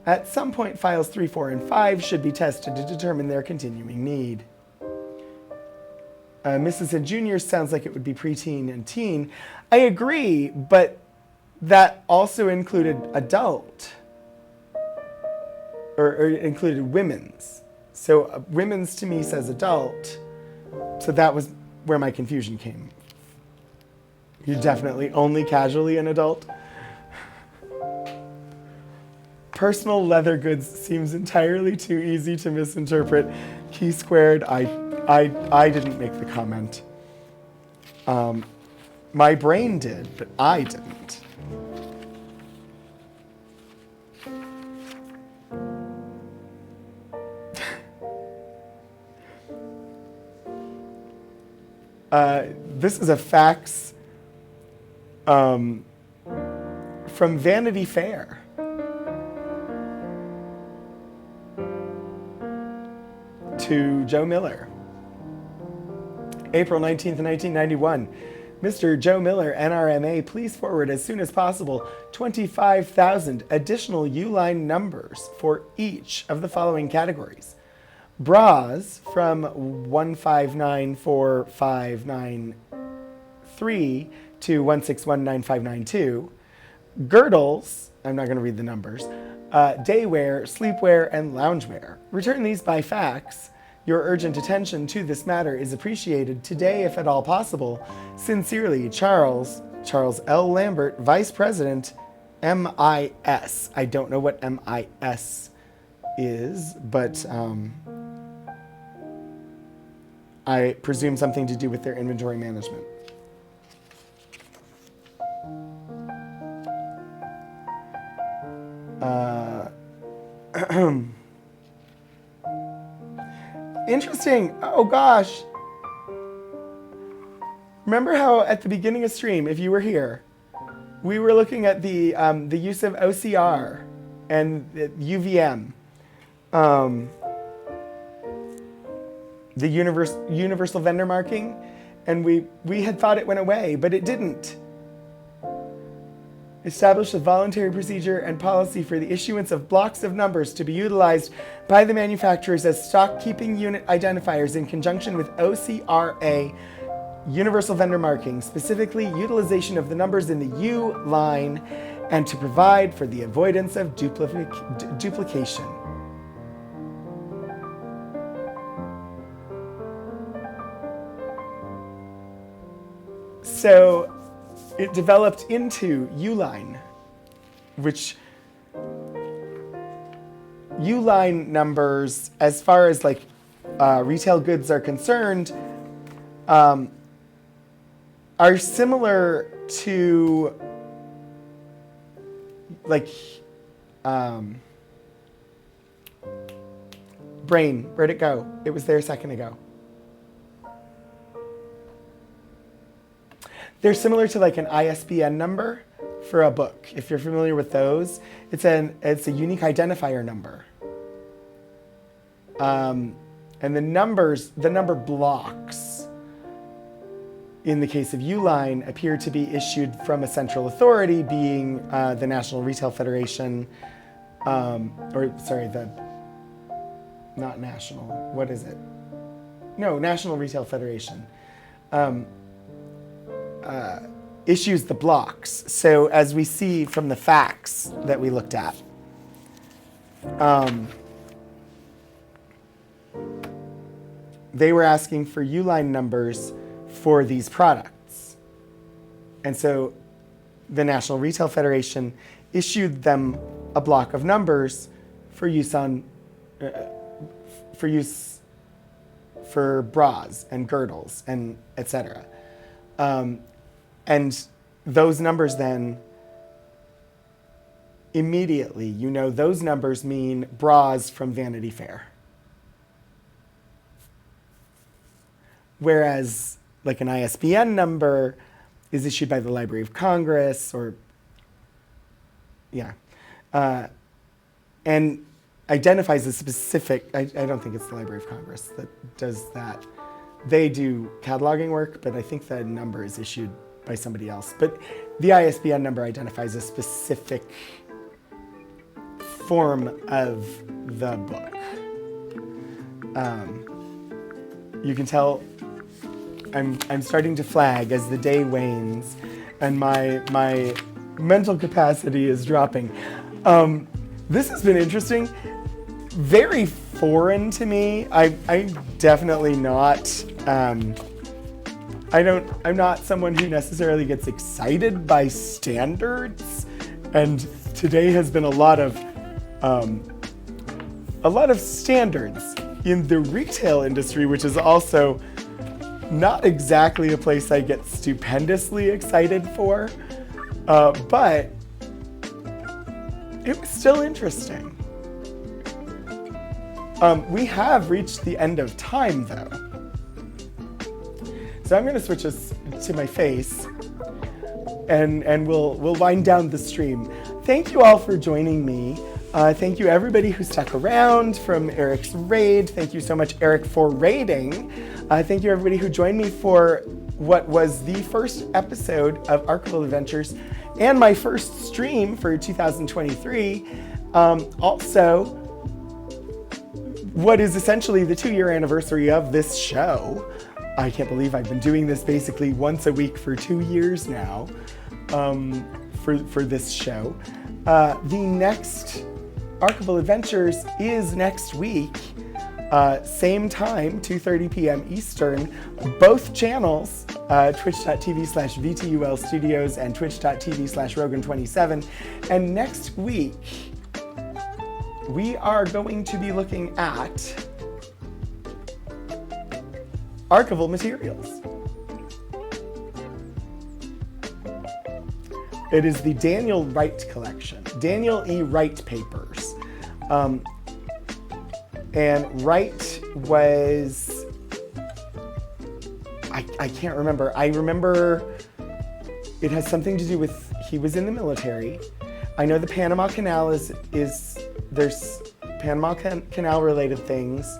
At some point, files 3, 4, and 5 should be tested to determine their continuing need. Mrs. and Juniors sounds like it would be preteen and teen. I agree, but that also included adult. or included women's. So women's to me says adult. So that was where my confusion came. You're definitely only casually an adult. Personal leather goods seems entirely too easy to misinterpret. Key squared, I didn't make the comment. My brain did, but I didn't. This is a fax from Vanity Fair. To Joe Miller. April 19th, 1991. Mr. Joe Miller, NRMA, please forward as soon as possible 25,000 additional Uline numbers for each of the following categories. Bras from 1594593 to 1619592. Girdles, I'm not going to read the numbers, daywear, sleepwear, and loungewear. Return these by fax. Your urgent attention to this matter is appreciated today, if at all possible. Sincerely, Charles L. Lambert, Vice President, MIS. I don't know what MIS is, but I presume something to do with their inventory management. Interesting. Oh gosh. Remember how at the beginning of stream, if you were here, we were looking at the use of OCR and UVM, the universal vendor marking, and we had thought it went away, but it didn't. Establish a voluntary procedure and policy for the issuance of blocks of numbers to be utilized by the manufacturers as stock-keeping unit identifiers in conjunction with OCRA universal vendor marking, specifically utilization of the numbers in the U line, and to provide for the avoidance of duplication. So it developed into Uline, which Uline numbers, as far as like retail goods are concerned, are similar to like Brain. Where'd it go? It was there a second ago. They're similar to like an ISBN number for a book. If you're familiar with those, it's a unique identifier number. And the number blocks in the case of Uline appear to be issued from a central authority, being the National Retail Federation, not national, what is it? No, National Retail Federation. Issues the blocks. So as we see from the facts that we looked at, they were asking for Uline numbers for these products. And so the National Retail Federation issued them a block of numbers for use for bras and girdles and etc. And those numbers then, immediately, those numbers mean bras from Vanity Fair. Whereas, like an ISBN number is issued by the Library of Congress and identifies a specific, I don't think it's the Library of Congress that does that. They do cataloging work, but I think the number is issued by somebody else. But the ISBN number identifies a specific form of the book. You can tell I'm starting to flag as the day wanes and my mental capacity is dropping. This has been interesting. very foreign to me. I'm definitely not, I'm not someone who necessarily gets excited by standards. And today has been a lot of standards in the retail industry, which is also not exactly a place I get stupendously excited for, but it was still interesting. We have reached the end of time, though. So I'm going to switch us to my face, and we'll wind down the stream. Thank you all for joining me. Thank you everybody who stuck around from Eric's raid. Thank you so much, Eric, for raiding. Thank you everybody who joined me for what was the first episode of Archival Adventures and my first stream for 2023. Also, what is essentially the 2-year anniversary of this show. I can't believe I've been doing this basically once a week for 2 years now, for this show. The next Archival Adventures is next week, same time, 2:30 p.m. Eastern, both channels, twitch.tv/VTUL Studios and twitch.tv/Rogan27. And next week, we are going to be looking at archival materials. It is the Daniel Wright collection, Daniel E. Wright papers. And Wright was, I can't remember. I remember it has something to do with, he was in the military. I know the Panama Canal there's Panama Canal related things.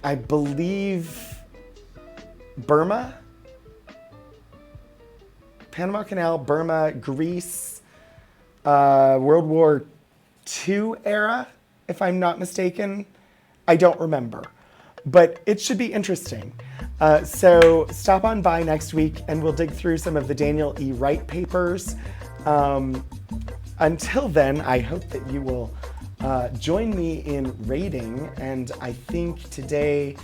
I believe Burma, Panama Canal, Burma, Greece, World War II era, if I'm not mistaken. I don't remember, but it should be interesting. So stop on by next week and we'll dig through some of the Daniel E. Wright papers. Until then, I hope that you will join me in raiding, and I think today,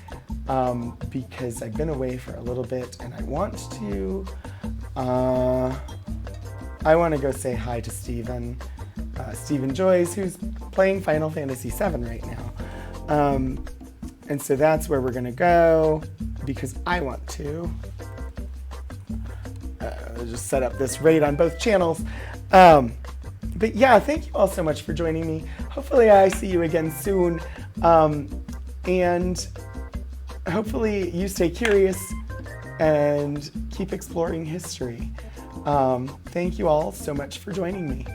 because I've been away for a little bit and I want to go say hi to Steven Joyce, who's playing Final Fantasy VII right now. And so that's where we're gonna go, because I want to just set up this raid on both channels. But yeah, thank you all so much for joining me. Hopefully I see you again soon. And hopefully you stay curious and keep exploring history. Thank you all so much for joining me.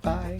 Bye.